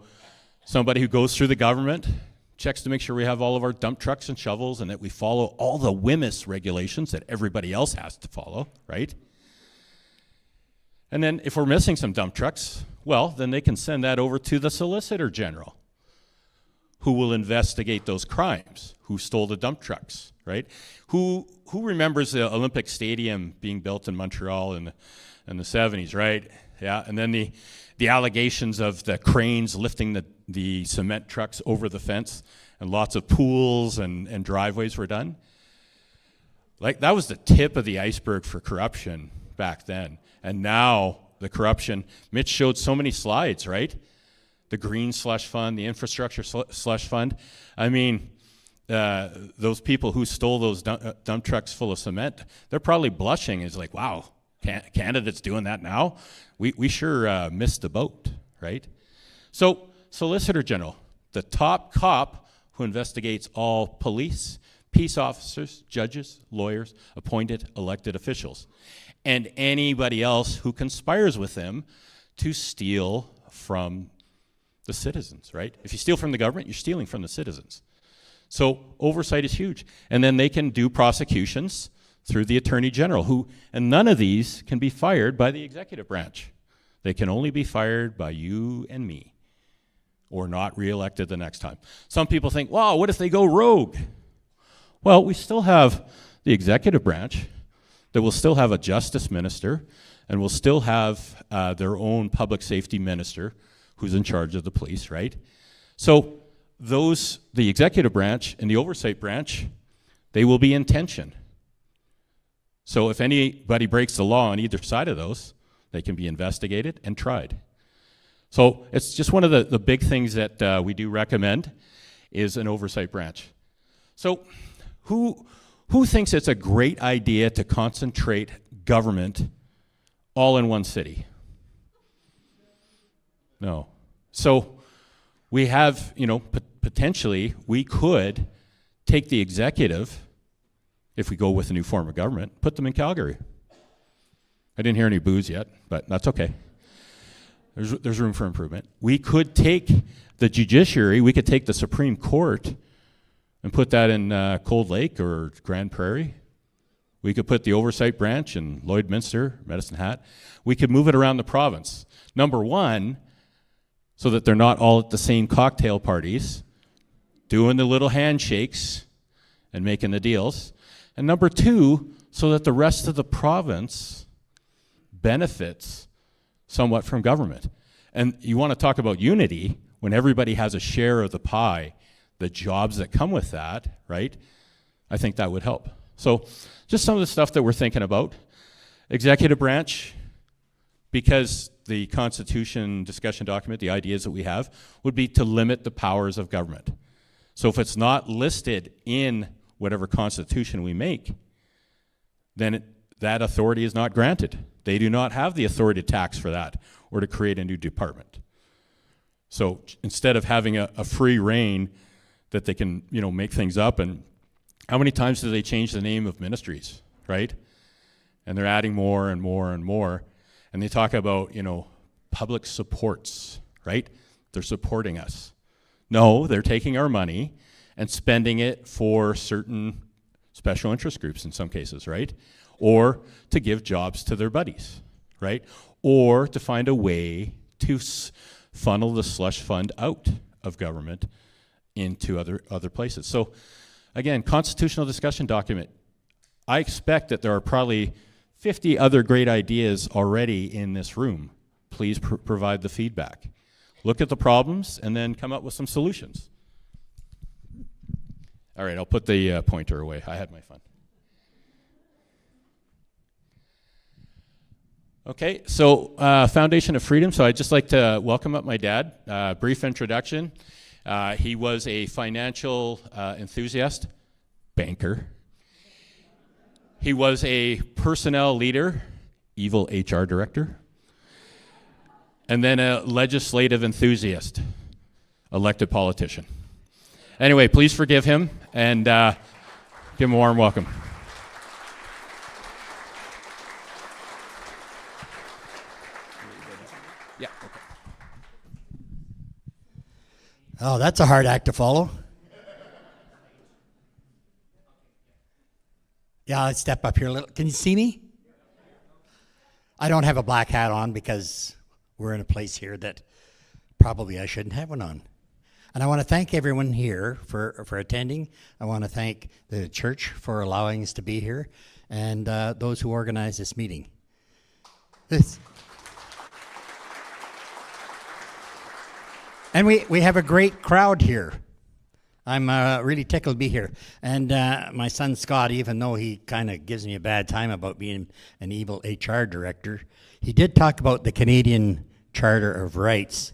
somebody who goes through the government, checks to make sure we have all of our dump trucks and shovels and that we follow all the WMIS regulations that everybody else has to follow, right? And then if we're missing some dump trucks, well, then they can send that over to the Solicitor General, who will investigate those crimes, who stole the dump trucks, right? Who remembers the Olympic Stadium being built in Montreal in the 70s, right? Yeah, and then the allegations of the cranes lifting the cement trucks over the fence, and lots of pools and driveways were done. Like, that was the tip of the iceberg for corruption back then. And now the corruption, Mitch showed so many slides, right? The green slush fund, the infrastructure slush fund. I mean, those people who stole those dump trucks full of cement, they're probably blushing. It's like, wow, Canada's doing that now? We sure missed the boat, right? So, Solicitor General, the top cop who investigates all police, peace officers, judges, lawyers, appointed, elected officials, and anybody else who conspires with them to steal from the citizens, right? If you steal from the government, you're stealing from the citizens. So oversight is huge. And then they can do prosecutions through the Attorney General, and none of these can be fired by the executive branch. They can only be fired by you and me, or not reelected the next time. Some people think, wow, what if they go rogue? Well, we still have the executive branch that will still have a justice minister, and will still have their own public safety minister who's in charge of the police, right? So the executive branch and the oversight branch, they will be in tension. So if anybody breaks the law on either side of those, they can be investigated and tried. So it's just one of the big things that we do recommend is an oversight branch. So who thinks it's a great idea to concentrate government all in one city? No. So we have, potentially we could take the executive, if we go with a new form of government, put them in Calgary. I didn't hear any boos yet, but that's okay. There's room for improvement. We could take the judiciary, we could take the Supreme Court and put that in Cold Lake or Grand Prairie. We could put the oversight branch in Lloydminster, Medicine Hat. We could move it around the province. Number one, so that they're not all at the same cocktail parties, doing the little handshakes and making the deals. And number two, so that the rest of the province benefits somewhat from government. And you want to talk about unity, when everybody has a share of the pie, the jobs that come with that, right? I think that would help. So just some of the stuff that we're thinking about. Executive branch, because the Constitution discussion document, the ideas that we have, would be to limit the powers of government. So if it's not listed in whatever constitution we make, then that authority is not granted. They do not have the authority to tax for that or to create a new department. So instead of having a free reign that they can, make things up, and how many times do they change the name of ministries, right? And they're adding more and more and more. And they talk about, public supports, right? They're supporting us. No, they're taking our money and spending it for certain special interest groups in some cases, right? Or to give jobs to their buddies, right? Or to find a way to funnel the slush fund out of government into other places. So again, constitutional discussion document. I expect that there are probably 50 other great ideas already in this room. Please provide the feedback. Look at the problems and then come up with some solutions. All right, I'll put the pointer away. I had my fun. Okay, so Foundation of Freedom. So I'd just like to welcome up my dad. Brief introduction. He was a financial enthusiast, banker. He was a personnel leader, evil HR director, and then a legislative enthusiast, elected politician. Anyway, please forgive him and give him a warm welcome. Yeah. Okay. Oh, that's a hard act to follow. Yeah, let's step up here a little. Can you see me? I don't have a black hat on because we're in a place here that probably I shouldn't have one on. And I want to thank everyone here for attending. I want to thank the church for allowing us to be here and those who organized this meeting. And we have a great crowd here. I'm really tickled to be here. And my son Scott, even though he kind of gives me a bad time about being an evil HR director, he did talk about the Canadian Charter of Rights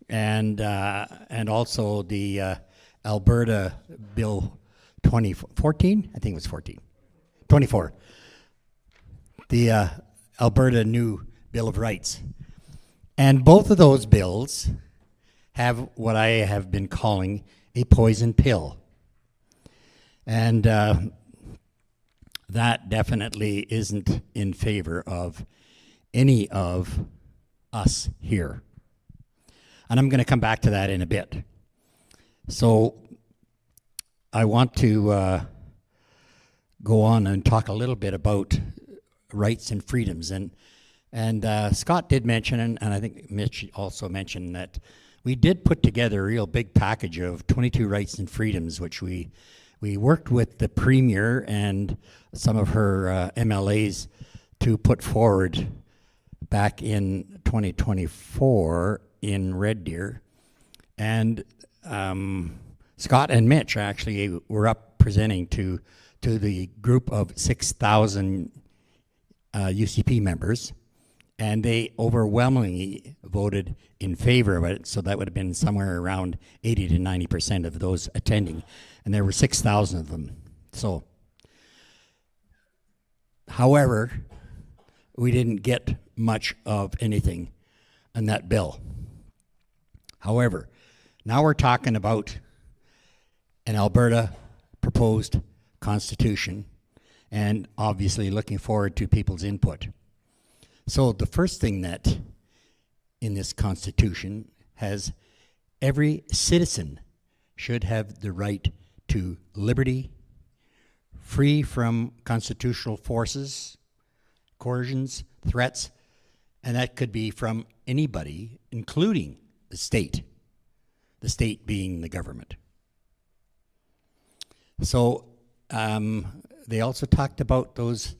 and also the Alberta Bill 2014, I think it was 24. The Alberta new Bill of Rights. And both of those bills have what I have been calling a poison pill. And that definitely isn't in favor of any of us here. And I'm going to come back to that in a bit. So I want to go on and talk a little bit about rights and freedoms. And Scott did mention, and I think Mitch also mentioned, that we did put together a real big package of 22 rights and freedoms, which we worked with the Premier and some of her MLAs to put forward back in 2024 in Red Deer. And Scott and Mitch actually were up presenting to the group of 6,000 UCP members, and they overwhelmingly voted in favor of it, so that would have been somewhere around 80 to 90% of those attending, and there were 6,000 of them. So, however, we didn't get much of anything in that bill. However, now we're talking about an Alberta proposed constitution, and obviously looking forward to people's input. So the first thing that in this constitution has every citizen should have the right to liberty, free from constitutional forces, coercions, threats, and that could be from anybody, including the state being the government. So they also talked about those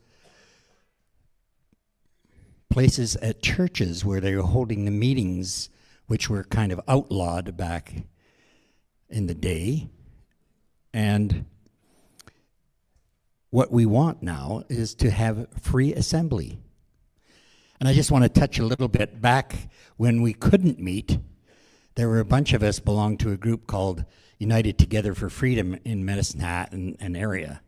places at churches where they were holding the meetings, which were kind of outlawed back in the day. And what we want now is to have free assembly. And I just want to touch a little bit back when we couldn't meet. There were a bunch of us belonged to a group called United Together for Freedom in Medicine Hat and area.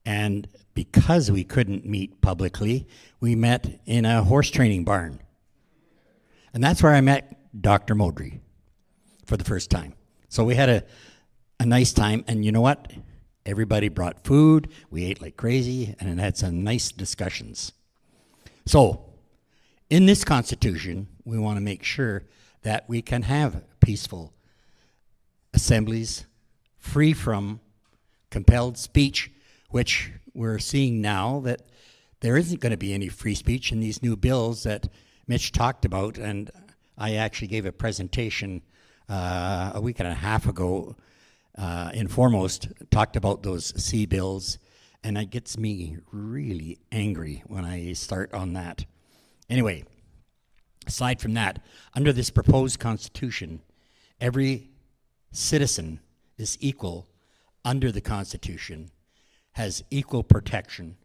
And because we couldn't meet publicly, we met in a horse training barn. And that's where I met Dr. Modry for the first time. So we had a nice time, and you know what? Everybody brought food, we ate like crazy, and had some nice discussions. So, in this Constitution, we want to make sure that we can have peaceful assemblies free from compelled speech, which we're seeing now that there isn't going to be any free speech in these new bills that Mitch talked about. And I actually gave a presentation a week and a half ago in Foremost, talked about those C bills, and it gets me really angry when I start on that. Anyway, aside from that, under this proposed Constitution, every citizen is equal under the Constitution, has equal protection,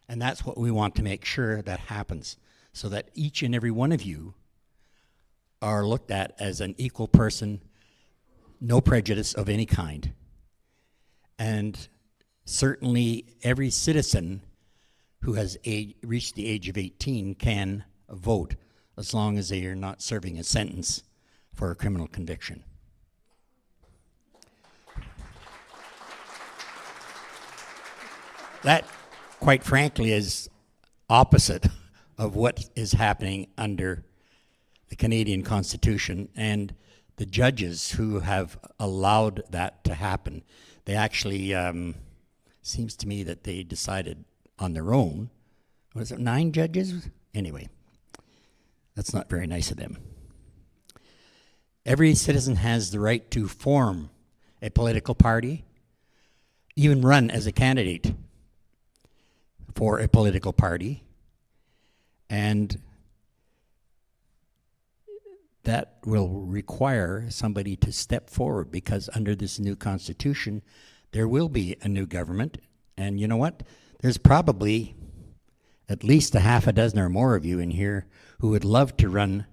and that's what we want to make sure that happens, so that each and every one of you are looked at as an equal person, no prejudice of any kind. And certainly every citizen who has reached the age of 18 can vote, as long as they are not serving a sentence for a criminal conviction. That, quite frankly, is opposite of what is happening under the Canadian Constitution, and the judges who have allowed that to happen. They actually, seems to me that they decided on their own. Was it 9 judges? Anyway, that's not very nice of them. Every citizen has the right to form a political party, even run as a candidate for a political party, and that will require somebody to step forward, because under this new Constitution, there will be a new government. And you know what? There's probably at least a half a dozen or more of you in here who would love to run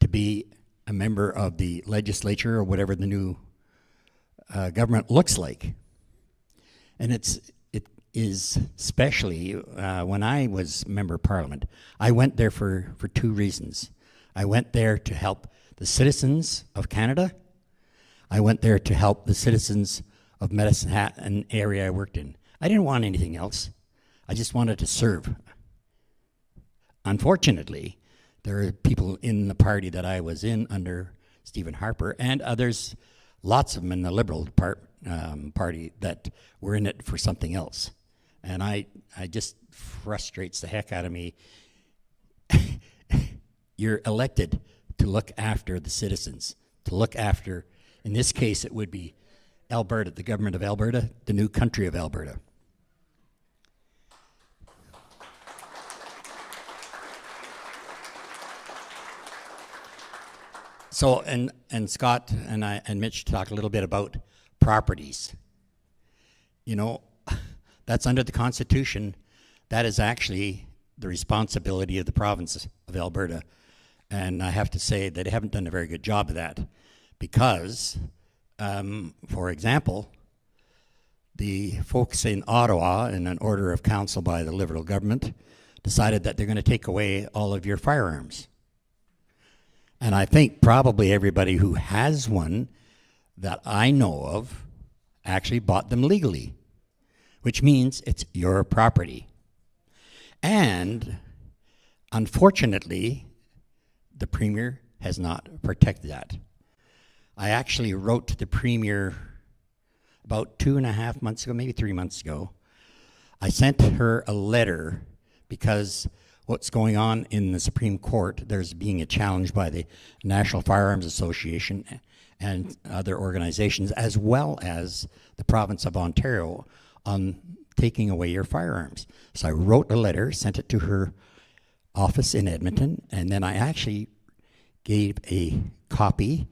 to be a member of the legislature or whatever the new government looks like. And it is especially when I was member of Parliament, I went there for 2 reasons. I went there to help the citizens of Canada. I went there to help the citizens of Medicine Hat, an area I worked in. I didn't want anything else. I just wanted to serve. Unfortunately, there are people in the party that I was in under Stephen Harper, and others, lots of them in the Liberal Party, that were in it for something else. And I just frustrates the heck out of me. You're elected to look after the citizens, to look after, in this case, it would be Alberta, the government of Alberta, the new country of Alberta. So, and Scott and Mitch talked a little bit about properties. You know, that's under the Constitution. That is actually the responsibility of the province of Alberta. And I have to say that they haven't done a very good job of that, because, for example, the folks in Ottawa, in an order of council by the Liberal government, decided that they're going to take away all of your firearms. And I think probably everybody who has one that I know of actually bought them legally, which means it's your property. And unfortunately, the Premier has not protected that. I actually wrote to the Premier about 2.5 months ago, maybe 3 months ago. I sent her a letter because what's going on in the Supreme Court, there's being a challenge by the National Firearms Association and other organizations, as well as the province of Ontario, on taking away your firearms. So I wrote a letter, sent it to her office in Edmonton, and then I actually gave a copy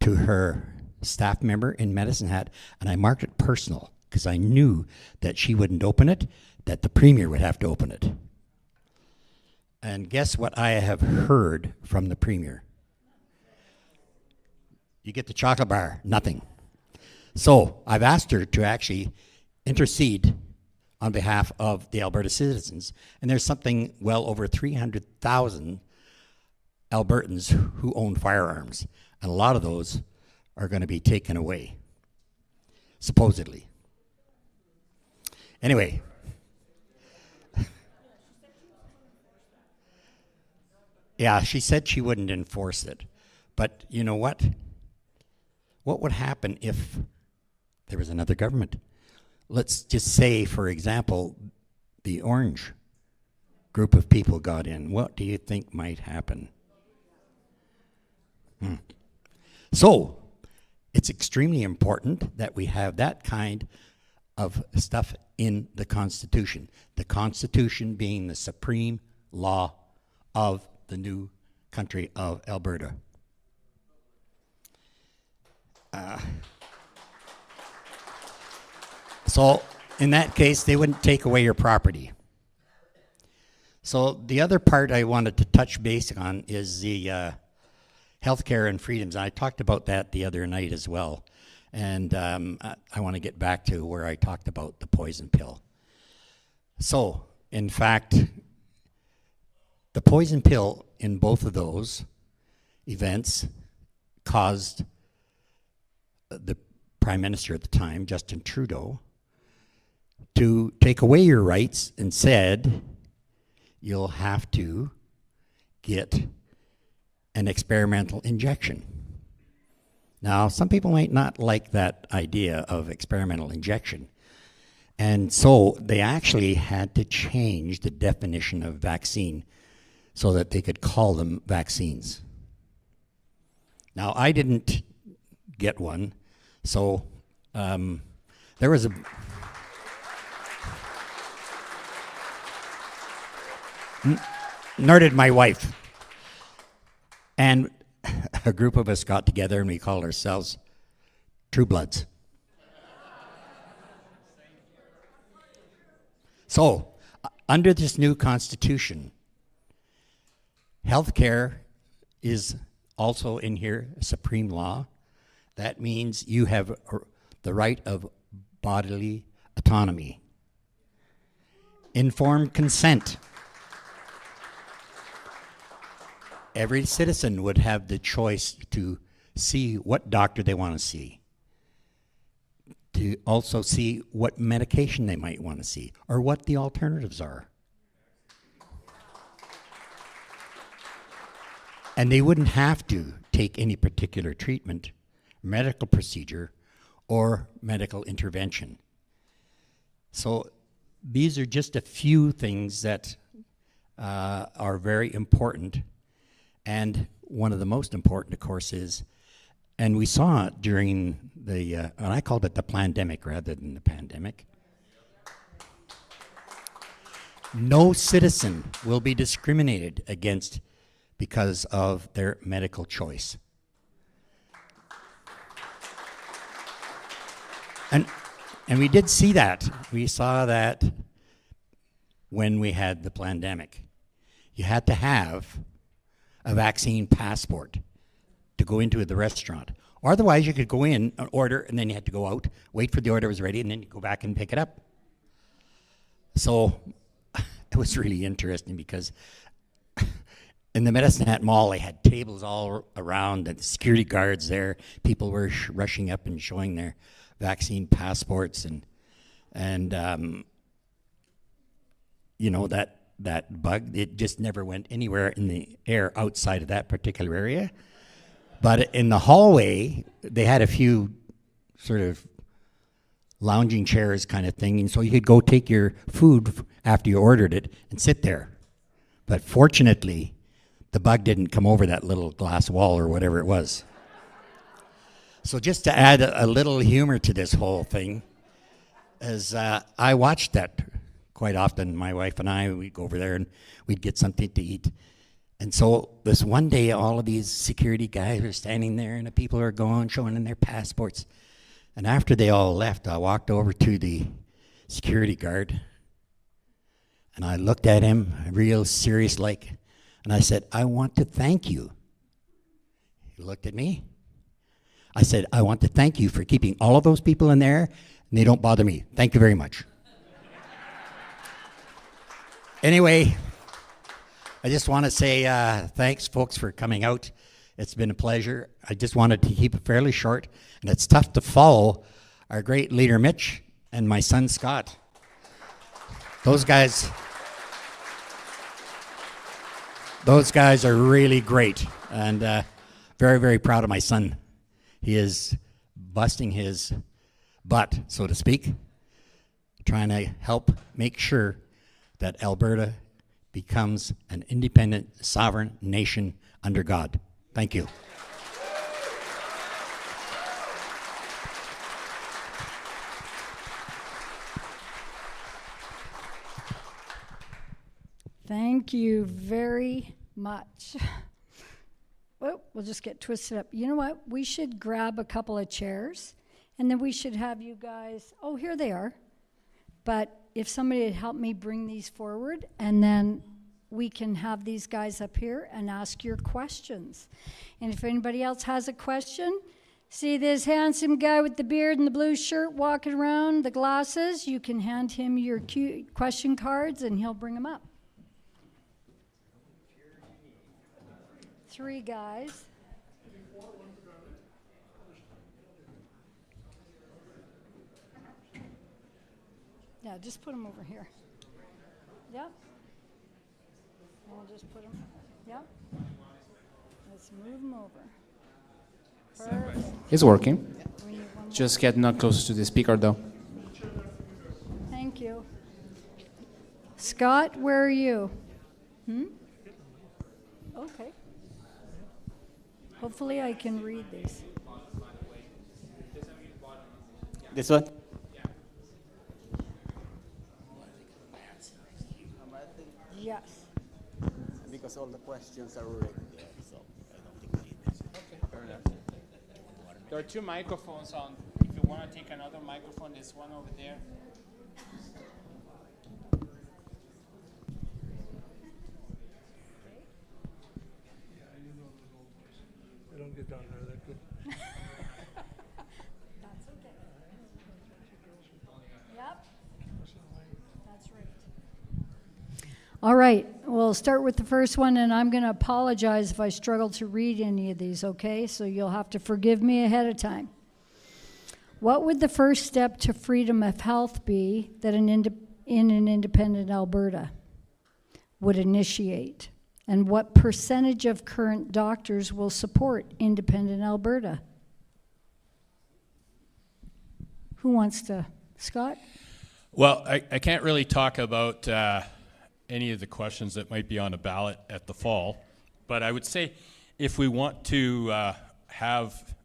to her staff member in Medicine Hat, and I marked it personal because I knew that she wouldn't open it, that the Premier would have to open it. And guess what I have heard from the Premier? You get the chocolate bar, nothing. So I've asked her to actually intercede on behalf of the Alberta citizens, and there's something well over 300,000 Albertans who own firearms, and a lot of those are going to be taken away, supposedly. Anyway, Yeah, she said she wouldn't enforce it. But you know what? What would happen if there was another government? Let's just say, for example, the Orange group of people got in. What do you think might happen? So, it's extremely important that we have that kind of stuff in the Constitution. The Constitution being the supreme law of the new country of Alberta. So, in that case, they wouldn't take away your property. So, the other part I wanted to touch base on is the healthcare and freedoms. I talked about that the other night as well. And I want to get back to where I talked about the poison pill. So, in fact, the poison pill in both of those events caused the Prime Minister at the time, Justin Trudeau, to take away your rights and said, you'll have to get an experimental injection. Now, some people might not like that idea of experimental injection. And so they actually had to change the definition of vaccine so that they could call them vaccines. Now, I didn't get one, so there was nor did my wife. And a group of us got together and we called ourselves True Bloods. So, under this new Constitution, healthcare is also in here, supreme law. That means you have the right of bodily autonomy. Informed consent. Every citizen would have the choice to see what doctor they want to see, to also see what medication they might want to see, or what the alternatives are. And they wouldn't have to take any particular treatment, medical procedure, or medical intervention. So these are just a few things that are very important. And one of the most important, of course, is, and we saw it during the, and I called it the plandemic rather than the pandemic. No citizen will be discriminated against because of their medical choice. And we did see that. We saw that when we had the plandemic. You had to have a vaccine passport to go into the restaurant. Or otherwise, you could go in, order, and then you had to go out, wait for the order was ready, and then you go back and pick it up. So it was really interesting because in the Medicine Hat Mall, they had tables all around, and the security guards there. People were rushing up and showing their vaccine passports, and you know, that bug, it just never went anywhere in the air outside of that particular area. But in the hallway, they had a few sort of lounging chairs kind of thing, and so you could go take your food after you ordered it and sit there. But fortunately, the bug didn't come over that little glass wall or whatever it was. So just to add a little humor to this whole thing, as I watched that quite often, my wife and I, we'd go over there and we'd get something to eat. And so this one day, all of these security guys were standing there and the people are going, showing them their passports. And after they all left, I walked over to the security guard and I looked at him, real serious like, and I said, I want to thank you. He looked at me. I said, I want to thank you for keeping all of those people in there and they don't bother me. Thank you very much. Anyway, I just want to say thanks, folks, for coming out. It's been a pleasure. I just wanted to keep it fairly short, and it's tough to follow our great leader, Mitch, and my son, Scott. Those guys Those guys are really great, and very, very proud of my son. He is busting his butt, so to speak, trying to help make sure that Alberta becomes an independent, sovereign nation under God. Thank you. Thank you very much. Well, we'll just get twisted up. You know what? We should grab a couple of chairs, and then we should have you guys, oh, here they are. But if somebody would help me bring these forward, and then we can have these guys up here and ask your questions. And if anybody else has a question, see this handsome guy with the beard and the blue shirt walking around, the glasses, you can hand him your question cards and he'll bring them up. 3 guys. Yeah, just put them over here. Yep. And we'll just put them, yep. Let's move them over. Perfect. It's working. We need one more. Just get not close to the speaker though. Thank you. Scott, where are you? Okay. Hopefully I can read these. This one? Yes. Because all the questions are already there, so I don't think we need this. Okay, fair enough. There are 2 microphones on. If you want to take another microphone, there's one over there. They don't get down there that good. That's okay. Yep. That's right. All right, we'll start with the first one, and I'm going to apologize if I struggle to read any of these, okay? So you'll have to forgive me ahead of time. What would the first step to freedom of health be that in an independent Alberta would initiate? And what percentage of current doctors will support independent Alberta? Who wants to? Scott? Well, I can't really talk about any of the questions that might be on a ballot at the fall, but I would say if we want to have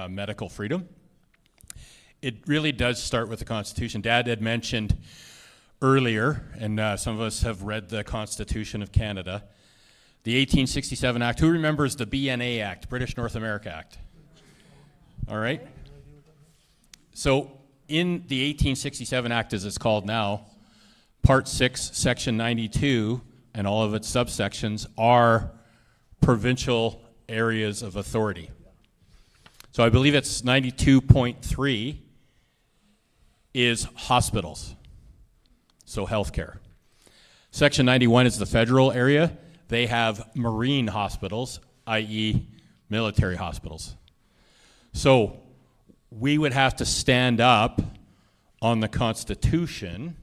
medical freedom, it really does start with the Constitution. Dad had mentioned earlier, and some of us have read the Constitution of Canada, the 1867 Act. Who remembers the BNA Act, British North America Act? All right. So in the 1867 Act, as it's called now, Part 6, Section 92, and all of its subsections are provincial areas of authority. So I believe it's 92.3 is hospitals, so healthcare. Section 91 is the federal area. They have marine hospitals, i.e. military hospitals. So we would have to stand up on the Constitution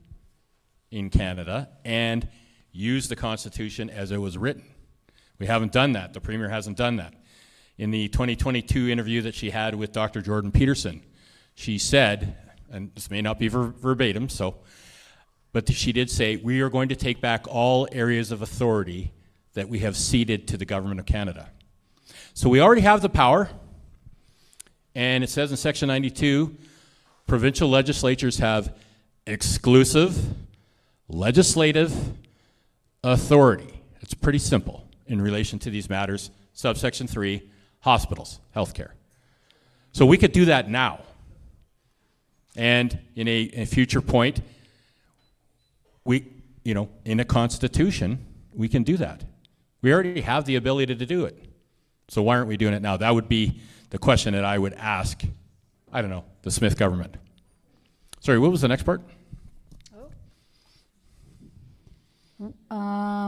in Canada and use the Constitution as it was written. We haven't done that. The Premier hasn't done that. In the 2022 interview that she had with Dr. Jordan Peterson, she said, and this may not be verbatim, but she did say, we are going to take back all areas of authority that we have ceded to the Government of Canada. So we already have the power, and it says in Section 92, provincial legislatures have exclusive legislative authority. It's pretty simple in relation to these matters. Subsection 3, hospitals, healthcare. So we could do that now. And in a future point, in a constitution, we can do that. We already have the ability to do it. So why aren't we doing it now? That would be the question that I would ask, I don't know, the Smith government. Sorry, what was the next part?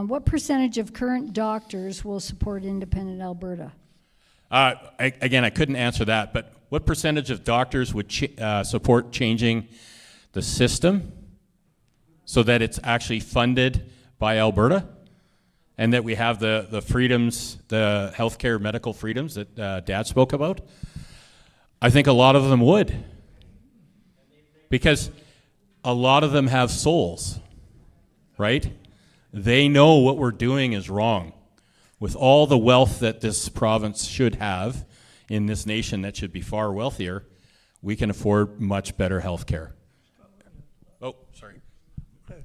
What percentage of current doctors will support independent Alberta? Again, I couldn't answer that, but what percentage of doctors would support changing the system so that it's actually funded by Alberta? and that we have the freedoms, the healthcare medical freedoms that Dad spoke about, I think a lot of them would. Because a lot of them have souls, right? They know what we're doing is wrong. With all the wealth that this province should have in this nation that should be far wealthier, we can afford much better health care. Oh, sorry. Okay.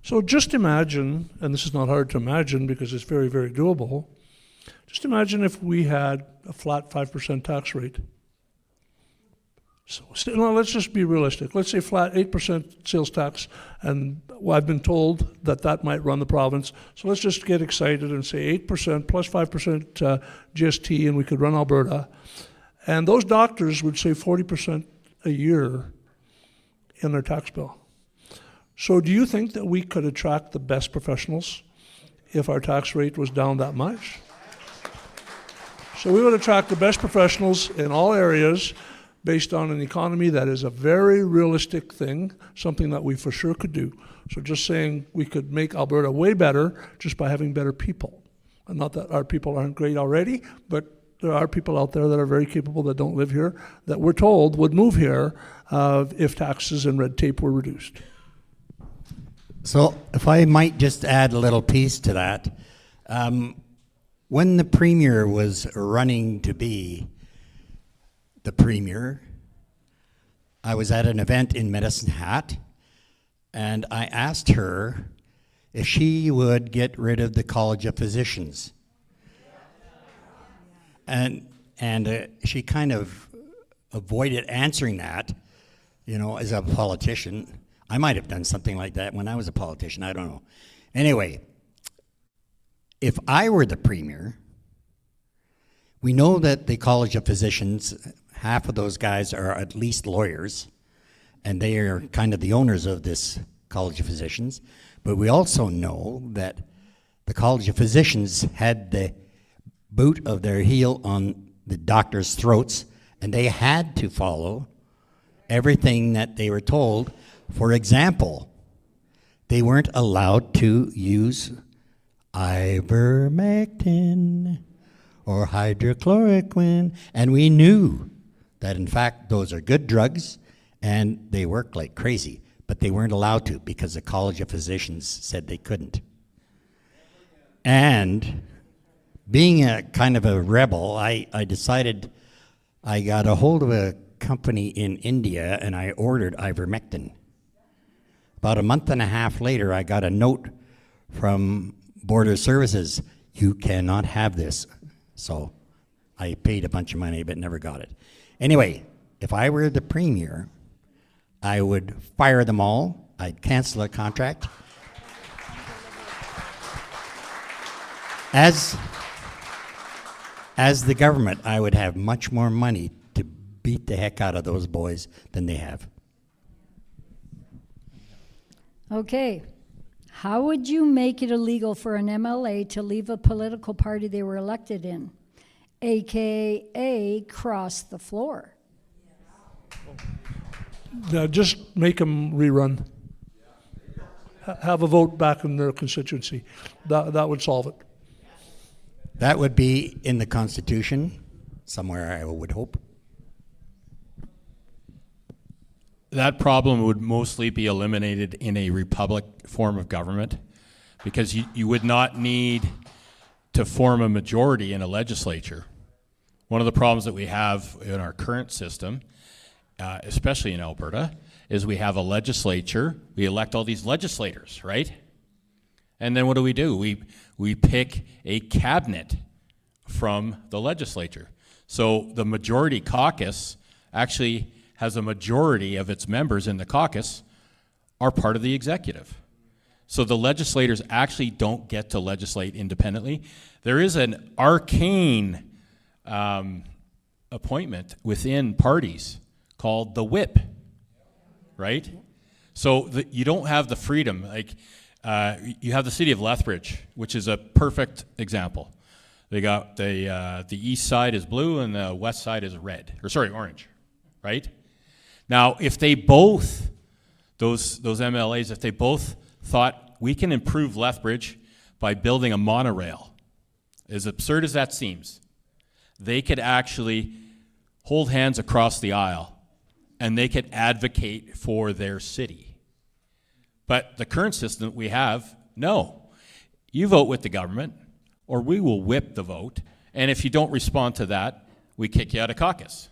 So just imagine, and this is not hard to imagine because it's very, very doable, just imagine if we had a flat 5% tax rate. So no, let's just be realistic. Let's say flat 8% sales tax, and I've been told that that might run the province. So let's just get excited and say 8% plus 5% GST, and we could run Alberta. And those doctors would save 40% a year in their tax bill. So do you think that we could attract the best professionals if our tax rate was down that much? So we would attract the best professionals in all areas based on an economy that is a very realistic thing, something that we for sure could do. So just saying we could make Alberta way better just by having better people. And not that our people aren't great already, but there are people out there that are very capable that don't live here, that we're told would move here if taxes and red tape were reduced. So if I might just add a little piece to that, when the Premier was running to be the Premier, I was at an event in Medicine Hat, and I asked her if she would get rid of the College of Physicians. And she kind of avoided answering that, you know, as a politician. I might have done something like that when I was a politician, I don't know. Anyway, if I were the Premier, we know that the College of Physicians, half of those guys are at least lawyers, and they are kind of the owners of this College of Physicians. But we also know that the College of Physicians had the boot of their heel on the doctors' throats, and they had to follow everything that they were told. For example, they weren't allowed to use ivermectin or hydrochloroquine, and we knew that in fact those are good drugs and they work like crazy, but they weren't allowed to because the College of Physicians said they couldn't. And being a kind of a rebel, I decided, I got a hold of a company in India and I ordered ivermectin. About a month and a half later, I got a note from Border Services, you cannot have this. So I paid a bunch of money but never got it. Anyway, if I were the Premier, I would fire them all. I'd cancel a contract. As the government, I would have much more money to beat the heck out of those boys than they have. Okay. How would you make it illegal for an MLA to leave a political party they were elected in, AKA cross the floor? Just make them rerun. Have a vote back in their constituency. That would solve it. That would be in the Constitution, somewhere I would hope. That problem would mostly be eliminated in a republic form of government, because you would not need to form a majority in a legislature. One of the problems that we have in our current system, especially in Alberta, is we have a legislature, we elect all these legislators, right? And then what do? We pick a cabinet from the legislature. So the majority caucus actually has a majority of its members in the caucus are part of the executive. So the legislators actually don't get to legislate independently. There is an arcane appointment within parties called the whip, right? So you don't have the freedom. Like you have the city of Lethbridge, which is a perfect example. They got the east side is blue and the west side is orange, right? Now, if they both, those MLAs, if they both thought we can improve Lethbridge by building a monorail. As absurd as that seems, they could actually hold hands across the aisle and they could advocate for their city. But the current system we have, no. You vote with the government, or we will whip the vote, and if you don't respond to that, we kick you out of caucus.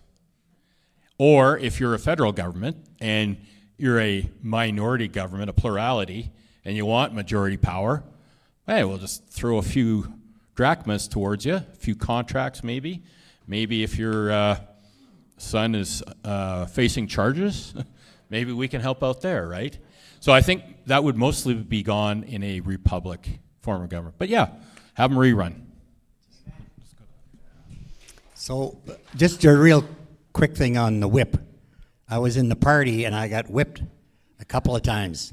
Or if you're a federal government and you're a minority government, a plurality, and you want majority power, hey, we'll just throw a few drachmas towards you, a few contracts maybe. Maybe if your son is facing charges, maybe we can help out there, right? So I think that would mostly be gone in a republic form of government. But yeah, have them rerun. So just a real quick thing on the whip. I was in the party and I got whipped a couple of times,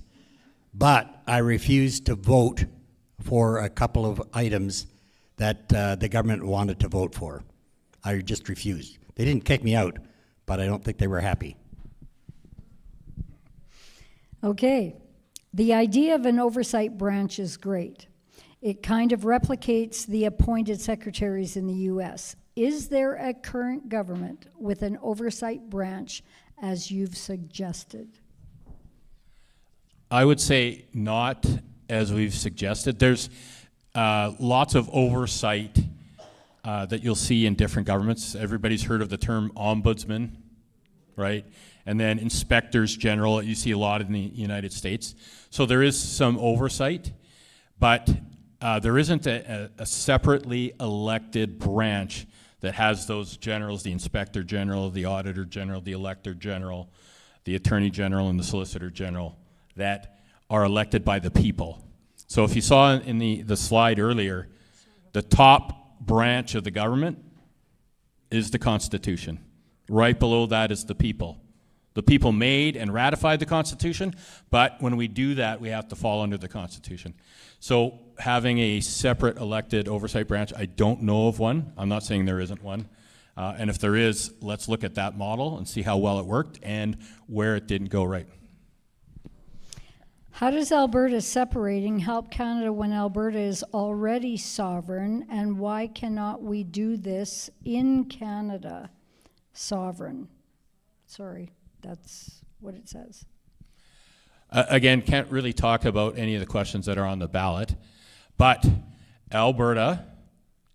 but I refused to vote for a couple of items that the government wanted to vote for. I just refused. They didn't kick me out, but I don't think they were happy. Okay, the idea of an oversight branch is great. It kind of replicates the appointed secretaries in the US. Is there a current government with an oversight branch as you've suggested? I would say not as we've suggested. There's lots of oversight that you'll see in different governments. Everybody's heard of the term ombudsman, right? And then inspectors general, you see a lot in the United States. So there is some oversight, but there isn't a separately elected branch that has those generals, the inspector general, the auditor general, the elector general, the attorney general, and the solicitor general that are elected by the people. So if you saw in the slide earlier, the top branch of the government is the Constitution. Right below that is the people. The people made and ratified the Constitution, but when we do that, we have to fall under the Constitution. So having a separate elected oversight branch, I don't know of one. I'm not saying there isn't one. And if there is, let's look at that model and see how well it worked and where it didn't go right. How does Alberta separating help Canada when Alberta is already sovereign, and why cannot we do this in Canada? Sovereign. Sorry, that's what it says. Again, can't really talk about any of the questions that are on the ballot, but Alberta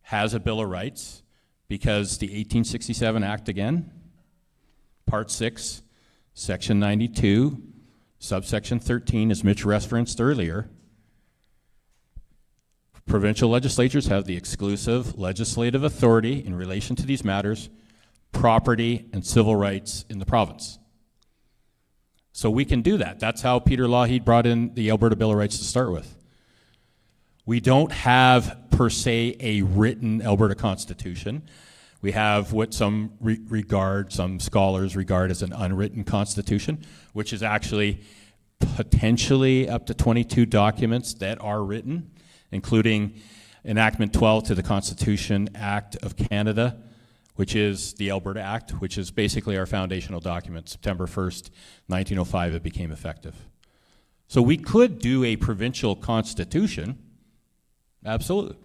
has a Bill of Rights because the 1867 Act again, Part 6, Section 92, Subsection 13, as Mitch referenced earlier, provincial legislatures have the exclusive legislative authority in relation to these matters, property and civil rights in the province. So we can do that. That's how Peter Lougheed brought in the Alberta Bill of Rights to start with. We don't have, per se, a written Alberta Constitution. We have what some some scholars regard as an unwritten constitution, which is actually potentially up to 22 documents that are written, including Enactment 12 to the Constitution Act of Canada, which is the Alberta Act, which is basically our foundational document. September 1st, 1905, it became effective. So we could do a provincial constitution, absolutely.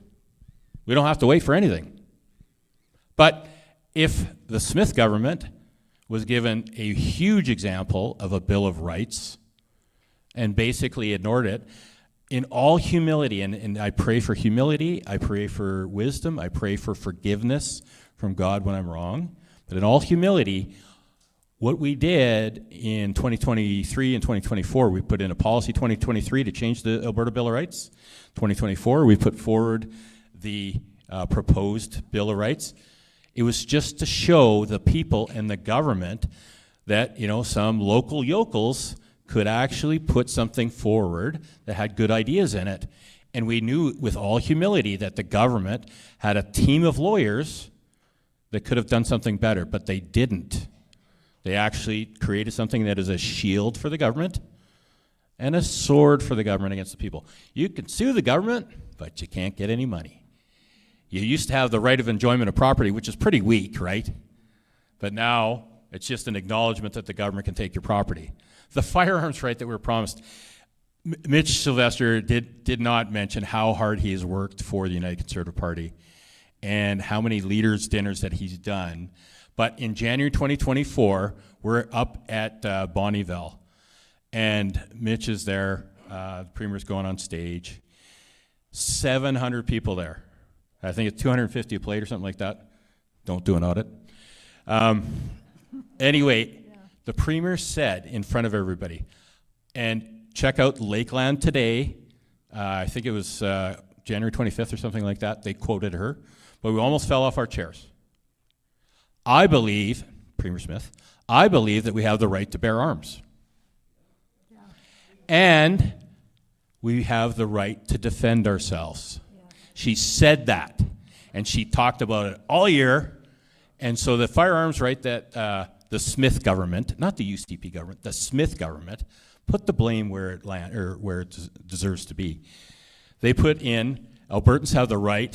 We don't have to wait for anything. But if the Smith government was given a huge example of a Bill of Rights and basically ignored it, in all humility, and I pray for humility, I pray for wisdom, I pray for forgiveness from God when I'm wrong, but in all humility, what we did in 2023 and 2024, we put in a policy 2023 to change the Alberta Bill of Rights. 2024, we put forward the proposed Bill of Rights. It was just to show the people and the government that, you know, some local yokels could actually put something forward that had good ideas in it. And we knew with all humility that the government had a team of lawyers that could have done something better, but they didn't. They actually created something that is a shield for the government and a sword for the government against the people. You can sue the government, but you can't get any money. You used to have the right of enjoyment of property, which is pretty weak, right? But now it's just an acknowledgement that the government can take your property. The firearms right that we were promised, Mitch Sylvestre did not mention how hard he has worked for the United Conservative Party and how many leaders' dinners that he's done. But in January 2024, we're up at Bonnieville, and Mitch is there. The Premier's going on stage. 700 people there. I think it's 250 a plate or something like that. Don't do an audit. Anyway, the Premier said in front of everybody, and check out Lakeland today. I think it was January 25th or something like that. They quoted her, but we almost fell off our chairs. I believe, Premier Smith, I believe that we have the right to bear arms. Yeah. And we have the right to defend ourselves. Yeah. She said that, and she talked about it all year. And so the firearms right that the Smith government, not the UCP government, the Smith government, put the blame where it deserves to be. They put in, Albertans have the right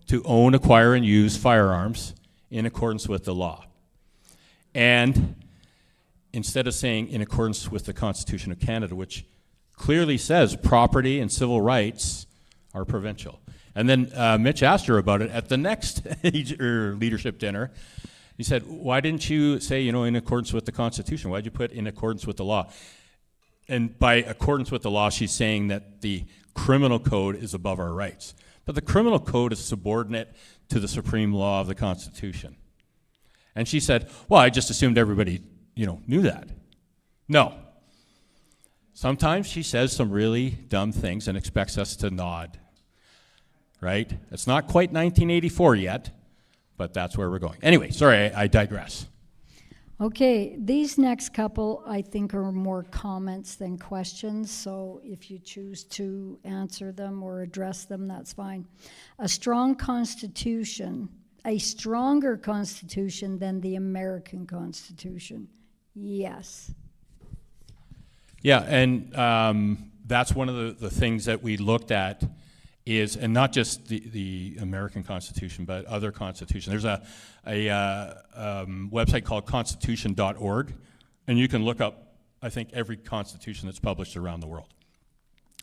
to own, acquire, and use firearms in accordance with the law. And instead of saying in accordance with the Constitution of Canada, which clearly says property and civil rights are provincial. And then Mitch asked her about it at the next leadership dinner. He said, why didn't you say, in accordance with the Constitution? Why did you put in accordance with the law? And by accordance with the law, she's saying that the criminal code is above our rights. But the criminal code is subordinate to the supreme law of the Constitution. And she said, well, I just assumed everybody, knew that. No. Sometimes she says some really dumb things and expects us to nod, right? It's not quite 1984 yet, but that's where we're going. Anyway, sorry, I digress. Okay, these next couple, I think, are more comments than questions, so if you choose to answer them or address them, that's fine. A stronger constitution than the American Constitution. Yes. Yeah, and that's one of the things that we looked at is, and not just the American Constitution, but other constitutions. There's a website called constitution.org, and you can look up, I think, every constitution that's published around the world.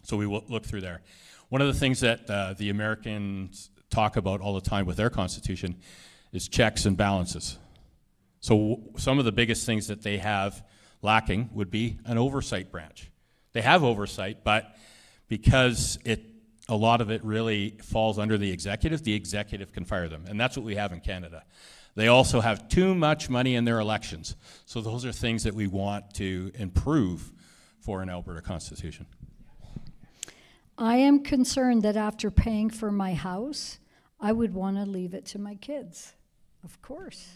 So we will look through there. One of the things that the Americans talk about all the time with their constitution is checks and balances. So some of the biggest things that they have lacking would be an oversight branch. They have oversight, but because a lot of it really falls under the executive can fire them. And that's what we have in Canada. They also have too much money in their elections. So those are things that we want to improve for an Alberta Constitution. I am concerned that after paying for my house, I would want to leave it to my kids, of course.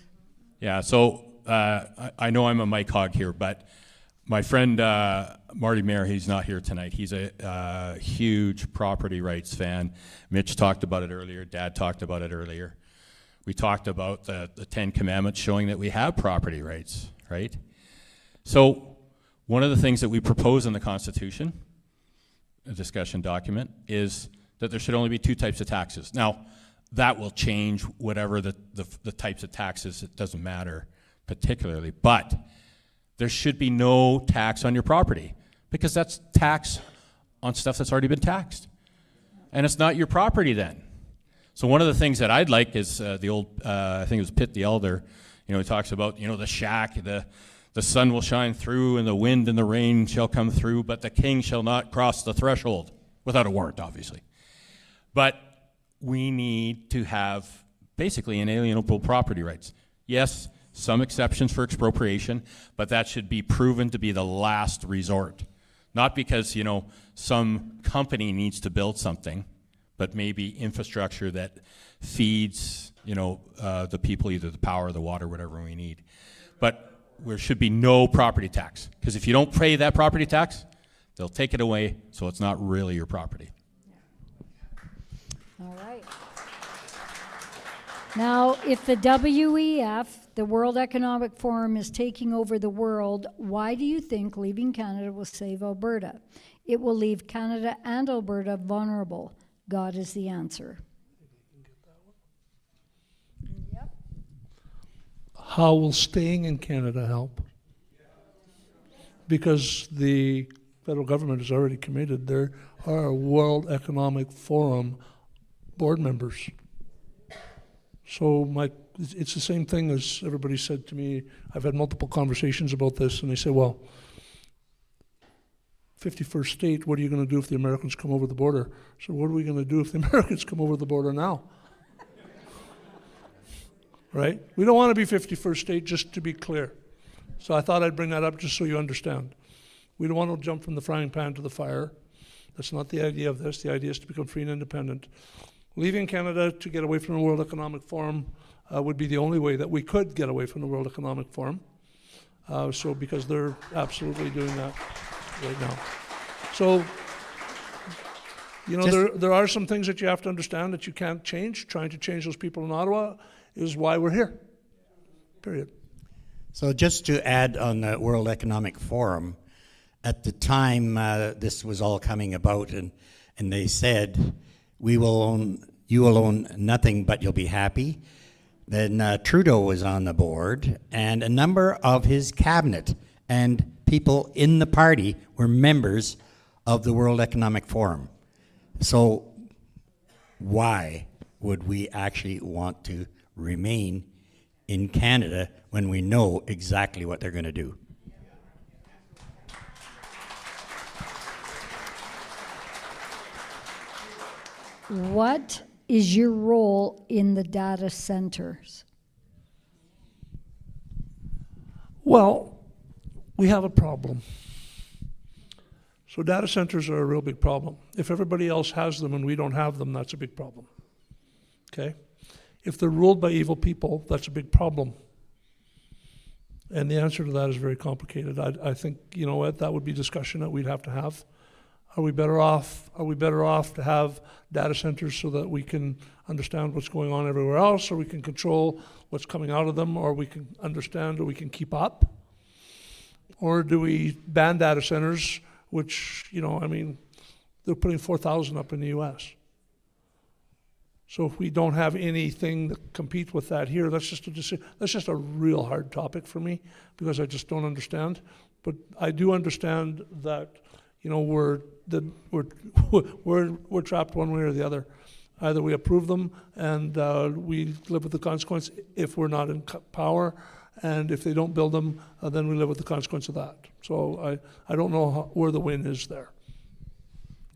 Yeah, so I know I'm a mic hog here, but my friend Marty Mayer, he's not here tonight. He's a huge property rights fan. Mitch talked about it earlier. Dad talked about it earlier. We talked about the 10 Commandments showing that we have property rights, right? So one of the things that we propose in the Constitution, a discussion document, is that there should only be 2 types of taxes. Now, that will change whatever the types of taxes. It doesn't matter particularly, but there should be no tax on your property because that's tax on stuff that's already been taxed. And it's not your property then. So one of the things that I'd like is the old, I think it was Pitt the Elder, he talks about, the shack, the sun will shine through and the wind and the rain shall come through, but the king shall not cross the threshold without a warrant, obviously. But we need to have basically inalienable property rights. Yes, some exceptions for expropriation, but that should be proven to be the last resort. Not because, some company needs to build something, but maybe infrastructure that feeds, the people, either the power, the water, whatever we need. But there should be no property tax, because if you don't pay that property tax, they'll take it away, so it's not really your property. All right. Now, if the WEF, the World Economic Forum, is taking over the world, why do you think leaving Canada will save Alberta? It will leave Canada and Alberta vulnerable. God is the answer. Yep. How will staying in Canada help? Because the federal government is already committed. There are World Economic Forum board members. So it's the same thing as everybody said to me. I've had multiple conversations about this, and they say, well, 51st state, what are you going to do if the Americans come over the border? So what are we going to do if the Americans come over the border now? Right? We don't want to be 51st state, just to be clear. So I thought I'd bring that up just so you understand. We don't want to jump from the frying pan to the fire. That's not the idea of this. The idea is to become free and independent. Leaving Canada to get away from the World Economic Forum would be the only way that we could get away from the World Economic Forum. So because they're absolutely doing that right now. So, you know, there are some things that you have to understand that you can't change. Trying to change those people in Ottawa is why we're here, period. So just to add on the World Economic Forum, at the time this was all coming about, and they said, you will own nothing but you'll be happy. Then Trudeau was on the board, and a number of his cabinet and people in the party were members of the World Economic Forum. So why would we actually want to remain in Canada when we know exactly what they're going to do? What is your role in the data centers? Well, we have a problem. So data centers are a real big problem. If everybody else has them and we don't have them, that's a big problem. Okay? If they're ruled by evil people, that's a big problem. And the answer to that is very complicated. I think, you know what, that would be discussion that we'd have to have. Are we better off to have data centers so that we can understand what's going on everywhere else, or we can control what's coming out of them, or we can understand, or we can keep up? Or do we ban data centers, which, you know, I mean, they're putting 4,000 up in the US. So if we don't have anything that compete with that here, that's just a real hard topic for me, because I just don't understand. But I do understand that, you know, we're trapped one way or the other. Either we approve them and we live with the consequence if we're not in power, and if they don't build them, then we live with the consequence of that. So I don't know where the win is there.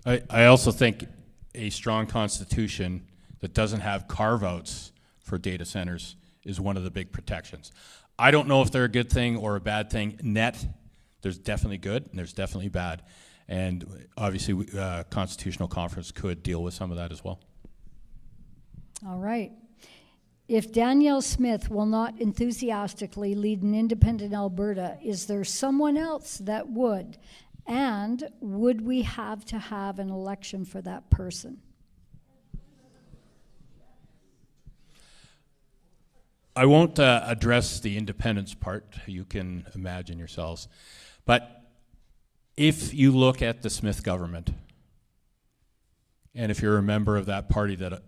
I also think a strong constitution that doesn't have carve-outs for data centers is one of the big protections. I don't know if they're a good thing or a bad thing. Net, there's definitely good and there's definitely bad. And obviously, Constitutional Conference could deal with some of that as well. All right. If Danielle Smith will not enthusiastically lead an independent Alberta, is there someone else that would? And would we have to have an election for that person? I won't address the independence part. You can imagine yourselves. But if you look at the Smith government, and if you're a member of that party that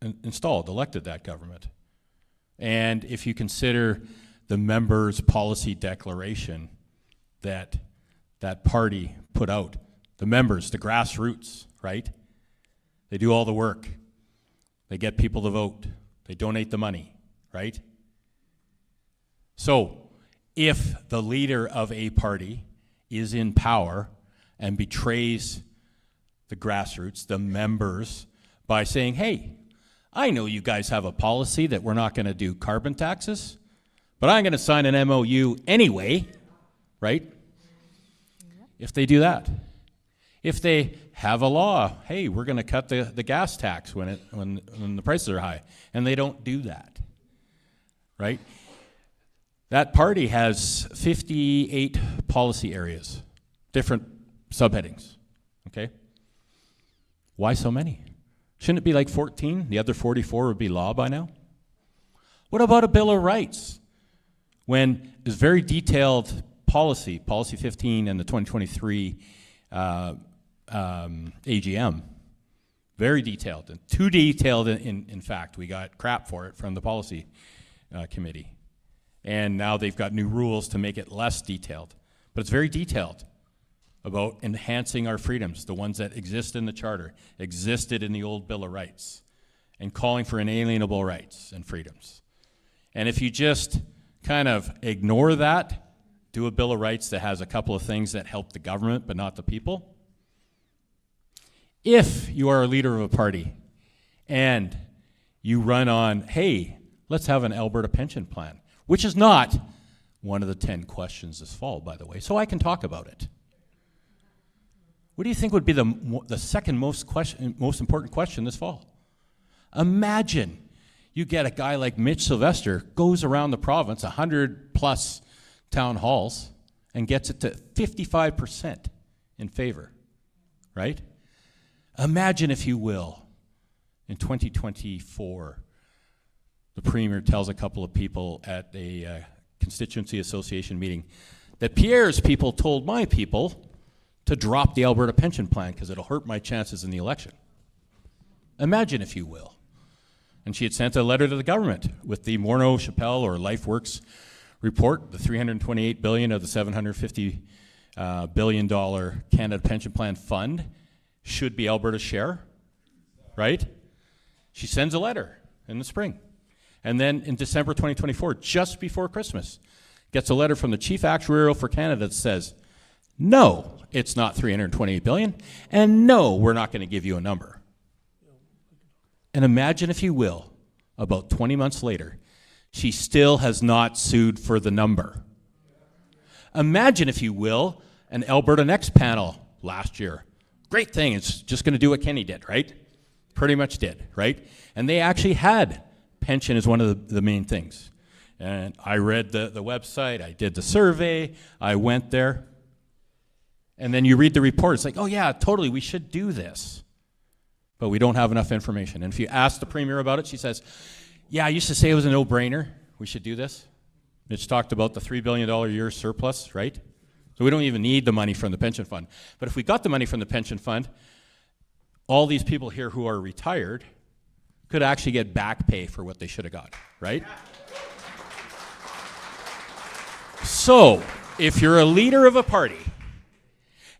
elected that government, and if you consider the members' policy declaration that that party put out, the members, the grassroots, right? They do all the work. They get people to vote. They donate the money, right? So if the leader of a party is in power and betrays the grassroots, the members, by saying, hey, I know you guys have a policy that we're not going to do carbon taxes, but I'm going to sign an MOU anyway, right? If they do that. If they have a law, hey, we're going to cut the gas tax when the prices are high, and they don't do that, right? That party has 58 policy areas, different subheadings, okay? Why so many? Shouldn't it be like 14? The other 44 would be law by now? What about a Bill of Rights? When it's very detailed policy 15 and the 2023 AGM, very detailed, and too detailed in fact. We got crap for it from the policy committee. And now they've got new rules to make it less detailed. But it's very detailed. about enhancing our freedoms, the ones that exist in the Charter, existed in the old Bill of Rights, and calling for inalienable rights and freedoms. And if you just kind of ignore that, do a Bill of Rights that has a couple of things that help the government but not the people, if you are a leader of a party and you run on, hey, let's have an Alberta pension plan, which is not one of the 10 questions this fall, by the way, so I can talk about it. What do you think would be the second most important question this fall? Imagine you get a guy like Mitch Sylvestre, goes around the province, 100+ town halls, and gets it to 55% in favor, right? Imagine, if you will, in 2024, the Premier tells a couple of people at a constituency association meeting that Pierre's people told my people to drop the Alberta pension plan because it'll hurt my chances in the election. Imagine, if you will. And she had sent a letter to the government with the Morneau, Chappelle, or LifeWorks report, the $328 billion of the $750 billion Canada Pension Plan Fund should be Alberta's share, right? She sends a letter in the spring. And then in December 2024, just before Christmas, gets a letter from the Chief Actuarial for Canada that says, no, it's not $328 billion, and no, we're not going to give you a number. And imagine, if you will, about 20 months later, she still has not sued for the number. Imagine, if you will, an Alberta Next panel last year. Great thing, it's just going to do what Kenny did, right? Pretty much did, right? And they actually had pension as one of the main things. And I read the website, I did the survey, I went there. And then you read the report, it's like, oh yeah, totally, we should do this. But we don't have enough information. And if you ask the Premier about it, she says, yeah, I used to say it was a no-brainer, we should do this. Mitch talked about the $3 billion a year surplus, right? So we don't even need the money from the pension fund. But if we got the money from the pension fund, all these people here who are retired could actually get back pay for what they should have got, right? So, if you're a leader of a party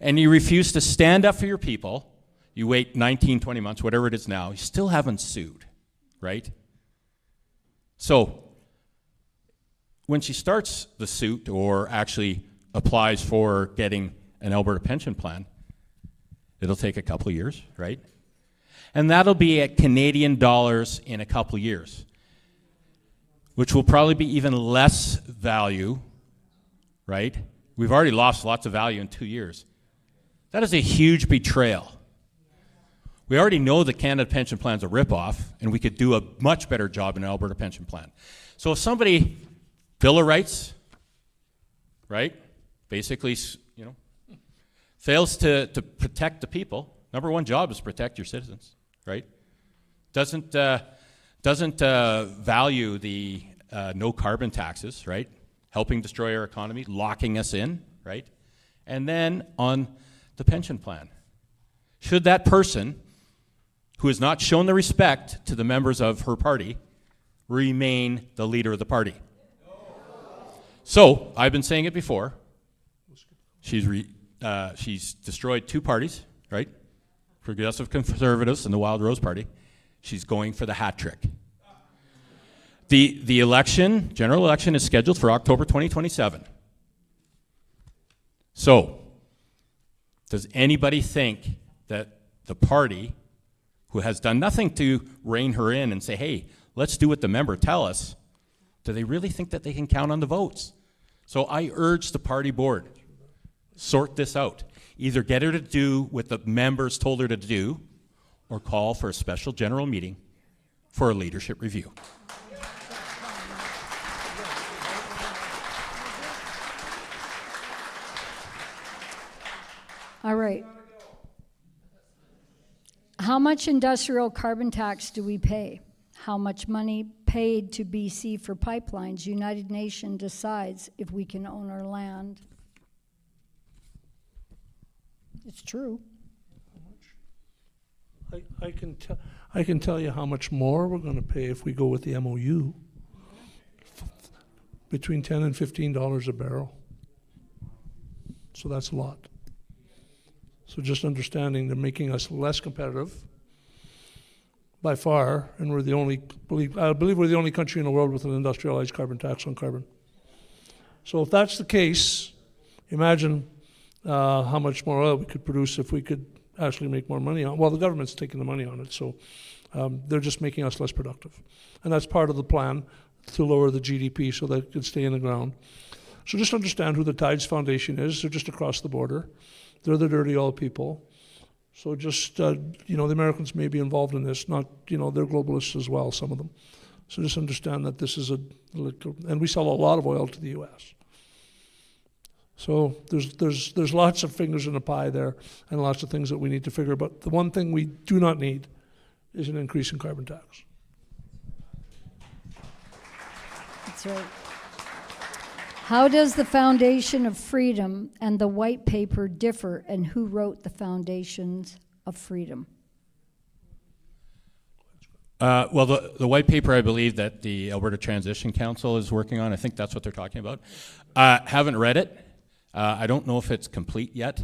and you refuse to stand up for your people, you wait 19, 20 months, whatever it is now, you still haven't sued, right? So, when she starts the suit or actually applies for getting an Alberta pension plan, it'll take a couple of years, right? And that'll be at Canadian dollars in a couple of years, which will probably be even less value, right? We've already lost lots of value in 2 years. That is a huge betrayal. We already know the Canada Pension Plan's a ripoff, and we could do a much better job in an Alberta pension plan. So if somebody, Bill of Rights, right, basically, you know, fails to protect the people, number one job is to protect your citizens, right? Doesn't value the no carbon taxes, right? Helping destroy our economy, locking us in, right? And then on the pension plan. Should that person, who has not shown the respect to the members of her party, remain the leader of the party? So, I've been saying it before, she's destroyed two parties, right? Progressive Conservatives and the Wild Rose Party. She's going for the hat trick. The election, general election, is scheduled for October 2027. So, does anybody think that the party, who has done nothing to rein her in and say, hey, let's do what the member tell us, do they really think that they can count on the votes? So I urge the party board, sort this out. Either get her to do what the members told her to do, or call for a special general meeting for a leadership review. All right. How much industrial carbon tax do we pay? How much money paid to BC for pipelines? United Nations decides if we can own our land. It's true. I can tell you how much more we're going to pay if we go with the MOU. Between $10 and $15 a barrel. So that's a lot. So just understanding they're making us less competitive by far, and we're the only, I believe we're the only country in the world with an industrialized carbon tax on carbon. So if that's the case, imagine how much more oil we could produce if we could actually make more money on. Well, the government's taking the money on it, so they're just making us less productive. And that's part of the plan to lower the GDP so that it can stay in the ground. So just understand who the Tides Foundation is. They're just across the border. They're the dirty oil people. So just, you know, the Americans may be involved in this, not, you know, they're globalists as well, some of them. So just understand that this is and we sell a lot of oil to the U.S. So there's lots of fingers in the pie there and lots of things that we need to figure. But the one thing we do not need is an increase in carbon tax. That's right. How does the Foundation of Freedom and the white paper differ, and who wrote the Foundations of Freedom? Well, the white paper, I believe, that the Alberta Transition Council is working on, I think that's what they're talking about. Haven't read it. I don't know if it's complete yet.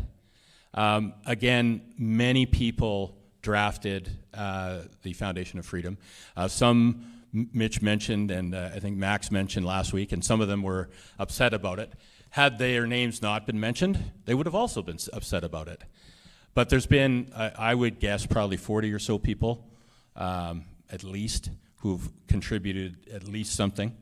Again, many people drafted the Foundation of Freedom. Some Mitch mentioned, and I think Max mentioned last week, and some of them were upset about it. Had their names not been mentioned, they would have also been upset about it. But there's been, I would guess, probably 40 or so people, at least, who've contributed at least something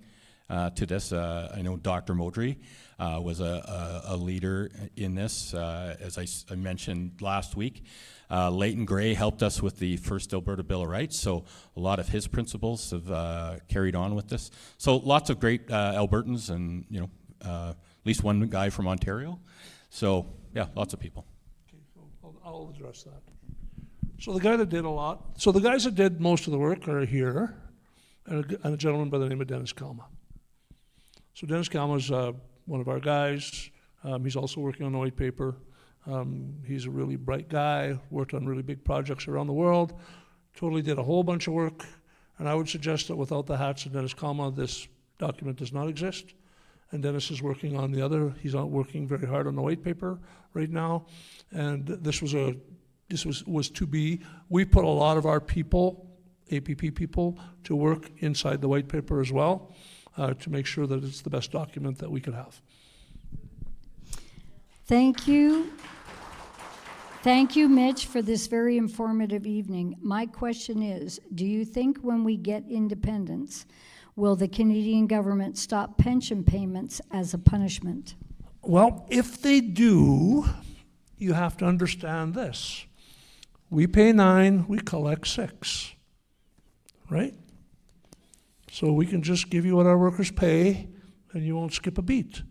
to this. I know Dr. Modry was a leader in this, as I mentioned last week. Leighton Gray helped us with the first Alberta Bill of Rights, so a lot of his principles have carried on with this. So lots of great Albertans, and you know, at least one guy from Ontario. So yeah, lots of people. Okay, so I'll address that. So the guy that did a lot, so the guys that did most of the work are here, and a gentleman by the name of Dennis Kalma. So Dennis Kalma is one of our guys. He's also working on the white paper. He's a really bright guy, worked on really big projects around the world, totally did a whole bunch of work, and I would suggest that without the hats of Dennis Kalma, this document does not exist. And Dennis is working on the other, he's out working very hard on the white paper right now, and this was to be, we put a lot of our people, APP people, to work inside the white paper as well, to make sure that it's the best document that we could have. Thank you. Thank you, Mitch, for this very informative evening. My question is, do you think when we get independence, will the Canadian government stop pension payments as a punishment? Well, if they do, you have to understand this. We pay 9, we collect 6, right? So we can just give you what our workers pay, and you won't skip a beat.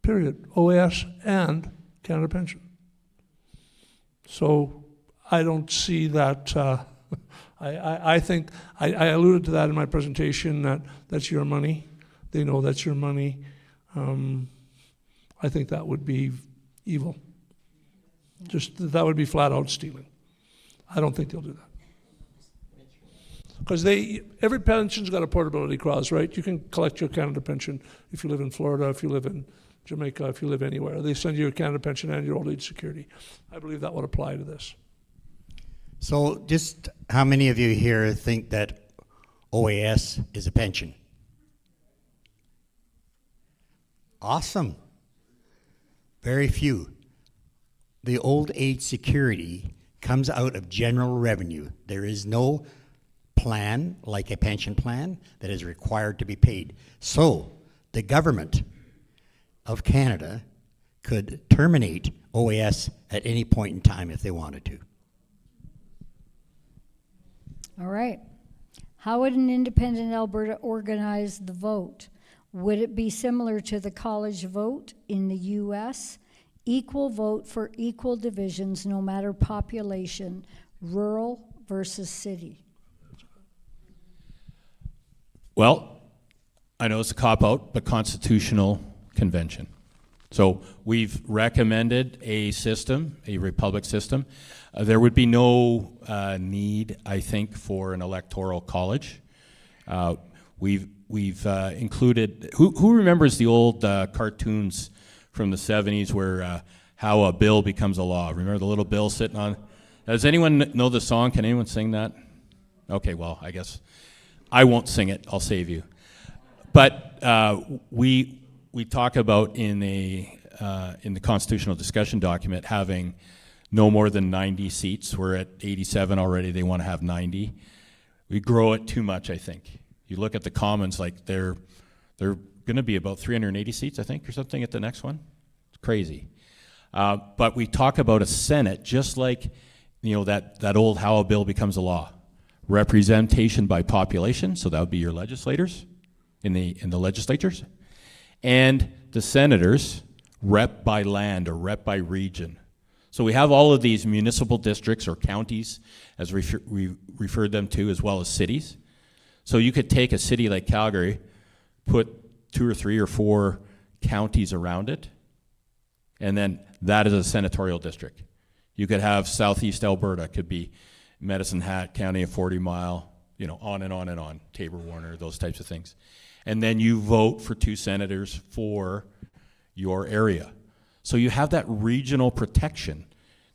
Period. OAS and Canada Pension. So I don't see that. I think I alluded to that in my presentation, that that's your money. They know that's your money. I think that would be evil. Just that would be flat out stealing. I don't think they'll do that. Because every pension's got a portability clause, right? You can collect your Canada Pension if you live in Florida, if you live in Jamaica, if you live anywhere. They send you a Canada Pension and your old age security. I believe that would apply to this. So just how many of you here think that OAS is a pension? Awesome. Very few. The old age security comes out of general revenue. There is no plan like a pension plan that is required to be paid. So the government of Canada could terminate OAS at any point in time if they wanted to. All right. How would an independent Alberta organize the vote? Would it be similar to the college vote in the U.S.? Equal vote for equal divisions, no matter population, rural versus city? Well, I know it's a cop-out, but constitutional convention. So we've recommended a system, a republic system. There would be no need, I think, for an electoral college. We've included, who remembers the old cartoons from the 70s where how a bill becomes a law. Remember the little bill sitting on? Does anyone know the song? Can anyone sing that? Okay, well, I guess I won't sing it. I'll save you. But we talk about in the constitutional discussion document having no more than 90 seats. We're at 87 already. They want to have 90. We grow it too much, I think. You look at the Commons, like they're going to be about 380 seats, I think, or something at the next one. It's crazy. But we talk about a Senate just like, that old how a bill becomes a law. Representation by population, so that would be your legislators in the legislatures, and the senators rep by land or rep by region. So we have all of these municipal districts or counties, as we refer them to, as well as cities. So you could take a city like Calgary, put 2 or 3 or 4 counties around it, and then that is a senatorial district. You could have Southeast Alberta, could be Medicine Hat County, a 40 mile, on and on and on, Tabor Warner, those types of things. And then you vote for 2 senators for your area. So you have that regional protection,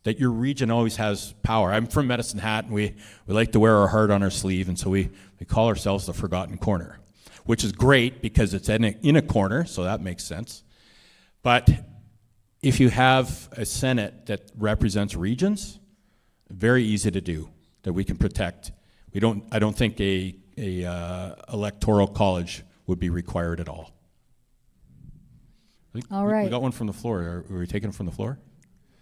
that your region always has power. I'm from Medicine Hat, and we like to wear our heart on our sleeve, and so we call ourselves the Forgotten Corner, which is great because it's in a corner, so that makes sense. But if you have a Senate that represents regions, very easy to do, that we can protect. I don't think a electoral college would be required at all. All right. We got one from the floor. Are we taking it from the floor?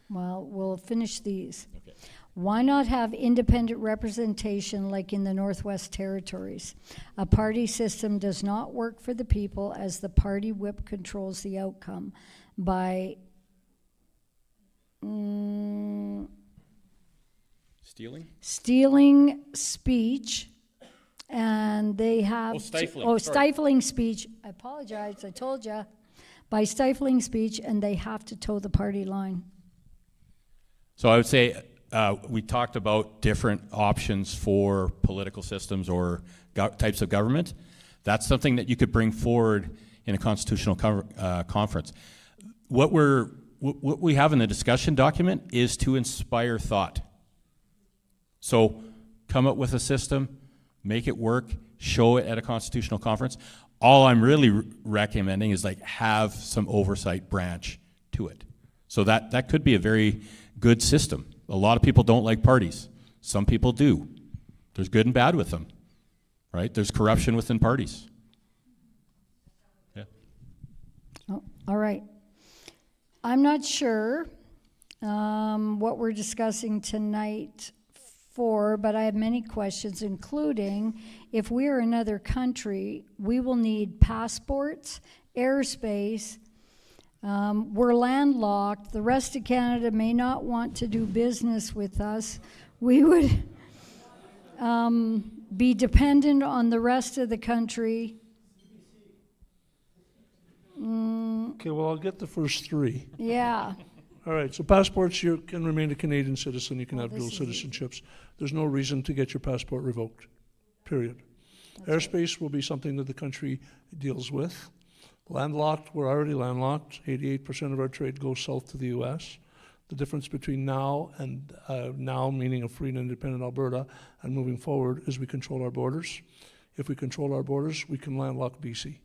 Well, we'll finish these. Okay. Why not have independent representation like in the Northwest Territories? A party system does not work for the people, as the party whip controls the outcome by stealing speech, and they have stifling speech. I apologize, I told you. By stifling speech, and they have to toe the party line. So I would say we talked about different options for political systems or types of government. That's something that you could bring forward in a constitutional conference. What we have in the discussion document is to inspire thought. So come up with a system, make it work, show it at a constitutional conference. All I'm really recommending is have some oversight branch to it. So that could be a very good system. A lot of people don't like parties. Some people do. There's good and bad with them, right? There's corruption within parties. Yeah. Oh, all right. I'm not sure what we're discussing tonight but I have many questions, including if we are another country, we will need passports, airspace. We're landlocked. The rest of Canada may not want to do business with us. We would be dependent on the rest of the country. Okay, well, I'll get the first 3. Yeah. All right, so passports, you can remain a Canadian citizen, you can have dual citizenships. There's no reason to get your passport revoked, period. Airspace will be something that the country deals with. Landlocked, we're already landlocked. 88% of our trade goes south to the US. The difference between now and now, meaning a free and independent Alberta, and moving forward is we control our borders. If we control our borders, we can landlock BC.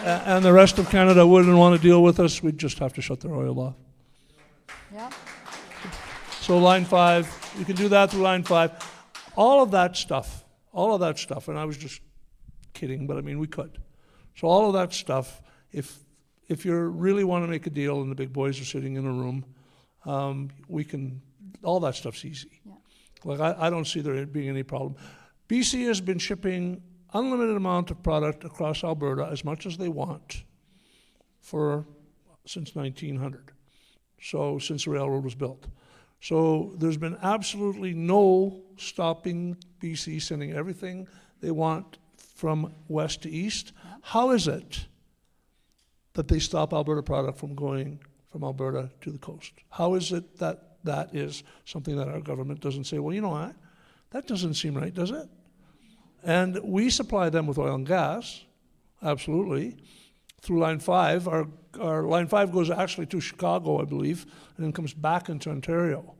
And the rest of Canada wouldn't want to deal with us. We'd just have to shut their oil off. Yeah. So line 5, you can do that through line 5. All of that stuff, and I was just kidding, but I mean, we could. So all of that stuff, if you really want to make a deal and the big boys are sitting in a room, we can, all that stuff's easy. Yeah. I don't see there being any problem. BC has been shipping unlimited amount of product across Alberta, as much as they want, since 1900. So since the railroad was built. So there's been absolutely no stopping BC sending everything they want from west to east. How is it that they stop Alberta product from going from Alberta to the coast? How is it that that is something that our government doesn't say, well, you know what, that doesn't seem right, does it? And we supply them with oil and gas, absolutely, through Line 5. Our Line 5 goes actually to Chicago, I believe, and then comes back into Ontario.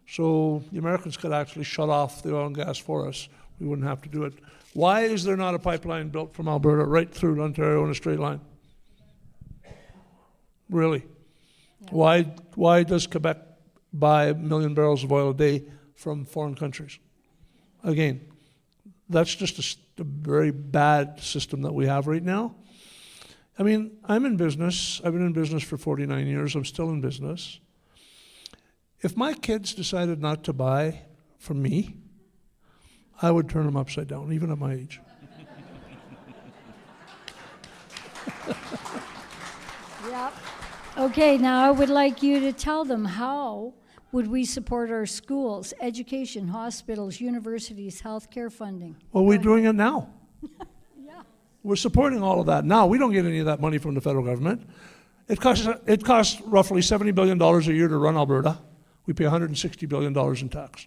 So the Americans could actually shut off the oil and gas for us. We wouldn't have to do it. Why is there not a pipeline built from Alberta right through to Ontario in a straight line? Really? Yeah. Why does Quebec buy 1 million barrels of oil a day from foreign countries? Again, that's just a very bad system that we have right now. I mean, I'm in business. I've been in business for 49 years. I'm still in business. If my kids decided not to buy from me, I would turn them upside down, even at my age. Yep. Okay, now I would like you to tell them, how would we support our schools, education, hospitals, universities, healthcare funding? Well, we're doing it now. Yeah. We're supporting all of that now. We don't get any of that money from the federal government. It costs roughly $70 billion a year to run Alberta. We pay $160 billion in tax.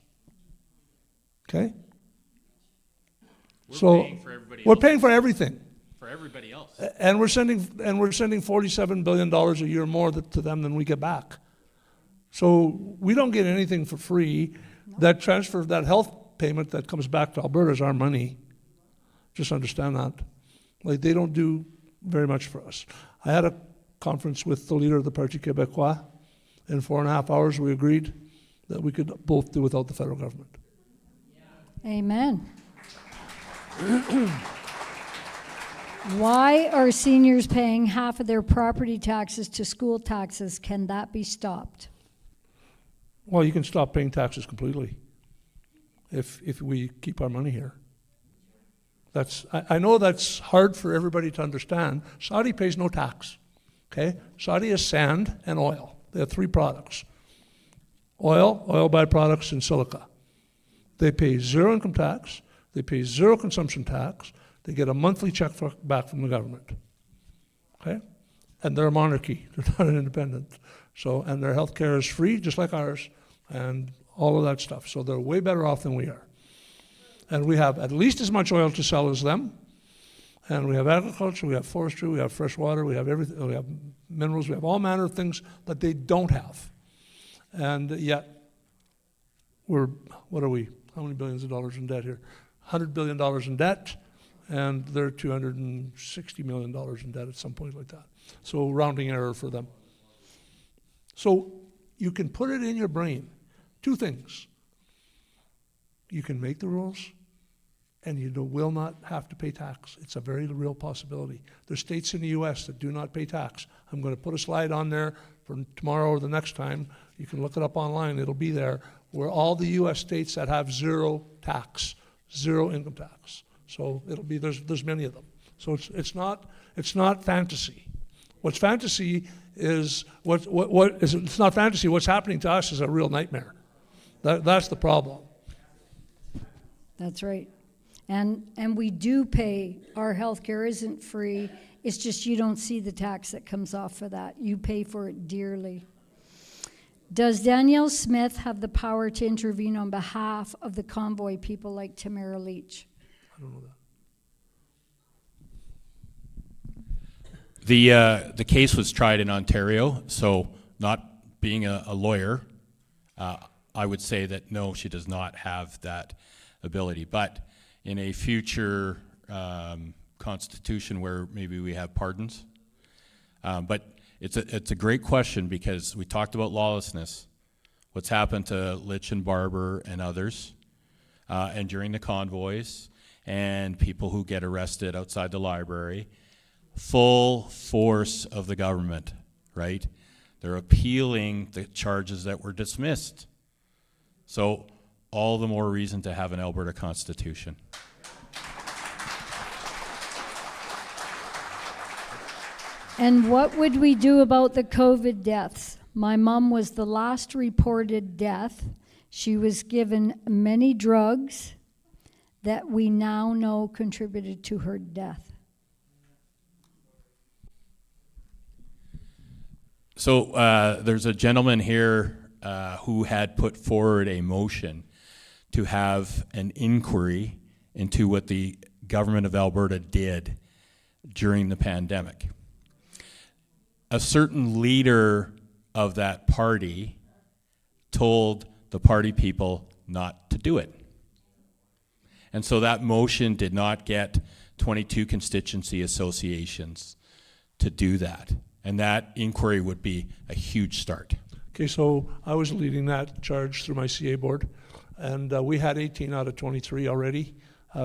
Okay? We're paying for everybody we're else. Paying for everything. For everybody else. And we're sending $47 billion a year more to them than we get back. So we don't get anything for free. No. That transfer, that health payment that comes back to Alberta is our money. Just understand that. Like, they don't do very much for us. I had a conference with the leader of the Parti Québécois. In 4.5 hours, we agreed that we could both do without the federal government. Amen. Why are seniors paying half of their property taxes to school taxes? Can that be stopped? Well, you can stop paying taxes completely if we keep our money here. I know that's hard for everybody to understand. Saudi pays no tax. Okay? Saudi is sand and oil. They have 3 products: oil byproducts, and silica. They pay 0 income tax. They pay 0 consumption tax. They get a monthly check back from the government. Okay? And they're a monarchy. They're not an independent. So, and their health care is free, just like ours, and all of that stuff. So they're way better off than we are. And we have at least as much oil to sell as them. And we have agriculture, we have forestry, we have fresh water, we have everything, we have minerals, we have all manner of things that they don't have. And yet, what are we? How many billions of dollars in debt here? $100 billion in debt, and they're $260 million in debt at some point like that. So rounding error for them. So you can put it in your brain. 2 things. You can make the rules, and you will not have to pay tax. It's a very real possibility. There's states in the U.S. that do not pay tax. I'm going to put a slide on there for tomorrow or the next time. You can look it up online. It'll be there, where all the U.S. states that have 0 tax, 0 income tax. So it'll be, there's many of them. So it's not fantasy. What's fantasy is it's not fantasy. What's happening to us is a real nightmare. That's the problem. That's right. And we do pay. Our health care isn't free. It's just you don't see the tax that comes off for that. You pay for it dearly. Does Danielle Smith have the power to intervene on behalf of the convoy people like Tamara Leach? I don't know that. The case was tried in Ontario, so not being a lawyer, I would say that no, she does not have that ability. But in a future constitution where maybe we have pardons, but it's a great question, because we talked about lawlessness, what's happened to Litch and Barber and others, and during the convoys, and people who get arrested outside the library. Full force of the government, right? They're appealing the charges that were dismissed. So all the more reason to have an Alberta Constitution. And what would we do about the COVID deaths? My mom was the last reported death. She was given many drugs that we now know contributed to her death. So there's a gentleman here who had put forward a motion to have an inquiry into what the government of Alberta did during the pandemic. A certain leader of that party told the party people not to do it. And so that motion did not get 22 constituency associations to do that. And that inquiry would be a huge start. Okay, so I was leading that charge through my CA board, and we had 18 out of 23 already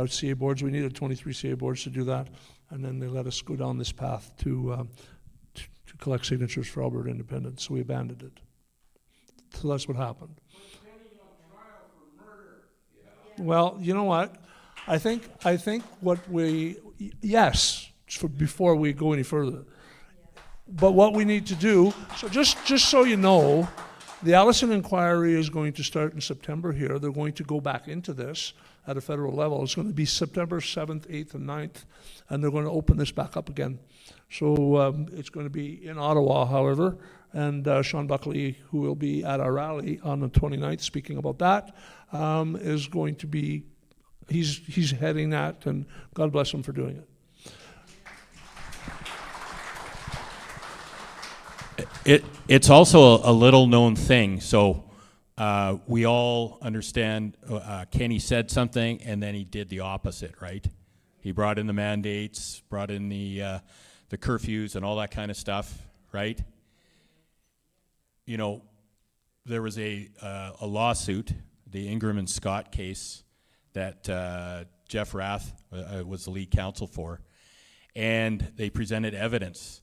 CA boards. We needed 23 CA boards to do that, and then they let us go down this path to collect signatures for Alberta independence, so we abandoned it. So that's what happened. Well, you know what? I think what yes, before we go any further. But what we need to do, so just so you know, the Allison inquiry is going to start in September here. They're going to go back into this at a federal level. It's going to be September 7th, 8th, and 9th, and they're going to open this back up again. So it's going to be in Ottawa, however, and Sean Buckley, who will be at our rally on the 29th, speaking about that, is going to be, he's heading that, and God bless him for doing it. It's also a little known thing. So we all understand Kenny said something and then he did the opposite, right? He brought in the mandates, brought in the curfews and all that kind of stuff, right? You know, there was a lawsuit, the Ingram and Scott case that Jeff Rath was the lead counsel for, and they presented evidence.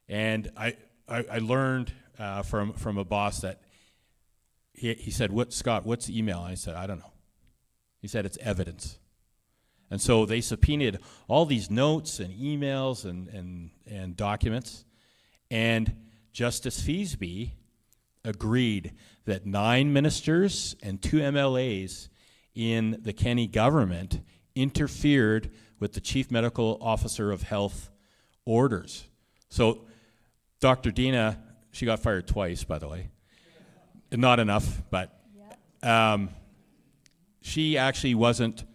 And I learned from a boss that he said, Scott, what's the email? And I said, I don't know. He said, it's evidence. And so they subpoenaed all these notes and emails and documents, and Justice Feasby agreed that 9 ministers and 2 MLAs in the Kenney government interfered with the Chief Medical Officer of Health orders. So Dr. Dina, she got fired twice, by the way. Not enough, but she actually wasn't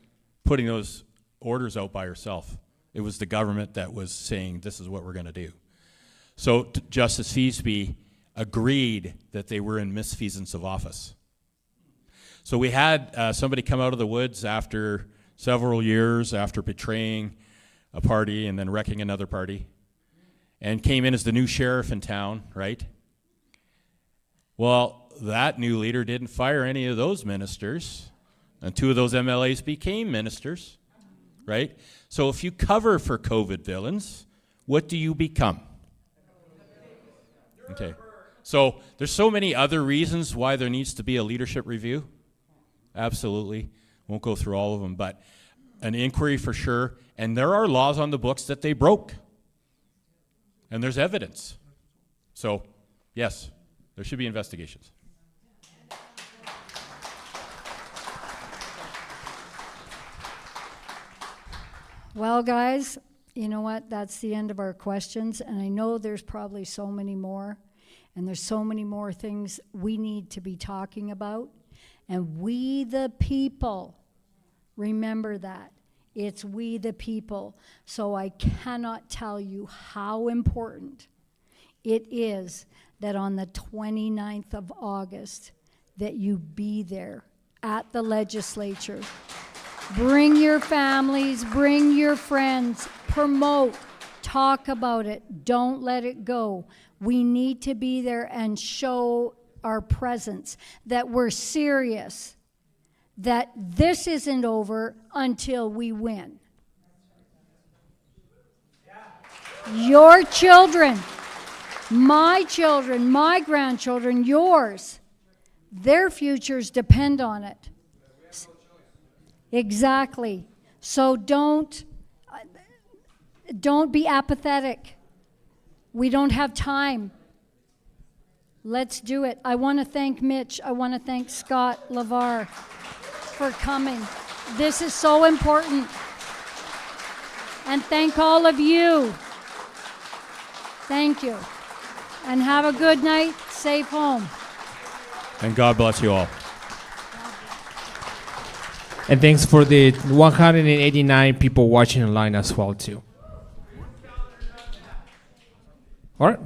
putting those orders out by herself. It was the government that was saying, this is what we're going to do. So Justice Feasby agreed that they were in misfeasance of office. So we had somebody come out of the woods after several years, after betraying a party and then wrecking another party, and came in as the new sheriff in town, right? Well, that new leader didn't fire any of those ministers, and 2 of those MLAs became ministers, right? So if you cover for COVID villains, what do you become? Okay. So there's so many other reasons why there needs to be a leadership review. Absolutely. Won't go through all of them, but an inquiry for sure. And there are laws on the books that they broke. And there's evidence. So, yes, there should be investigations. Well, guys, you know what? That's the end of our questions. And I know there's probably so many more. And there's so many more things we need to be talking about. And we the people, remember that. It's we the people. So I cannot tell you how important it is that on the 29th of August that you be there at the legislature. Bring your families, bring your friends, promote, talk about it, don't let it go. We need to be there and show our presence, that we're serious, that this isn't over until we win. Your children, my grandchildren, yours, their futures depend on it. Exactly. So don't be apathetic. We don't have time. Let's do it. I want to thank Mitch. I want to thank Scott LeVar for coming. This is so important. And thank all of you. Thank you. And have a good night. Safe home. And God bless you all. And thanks for the 189 people watching online as well too. All right.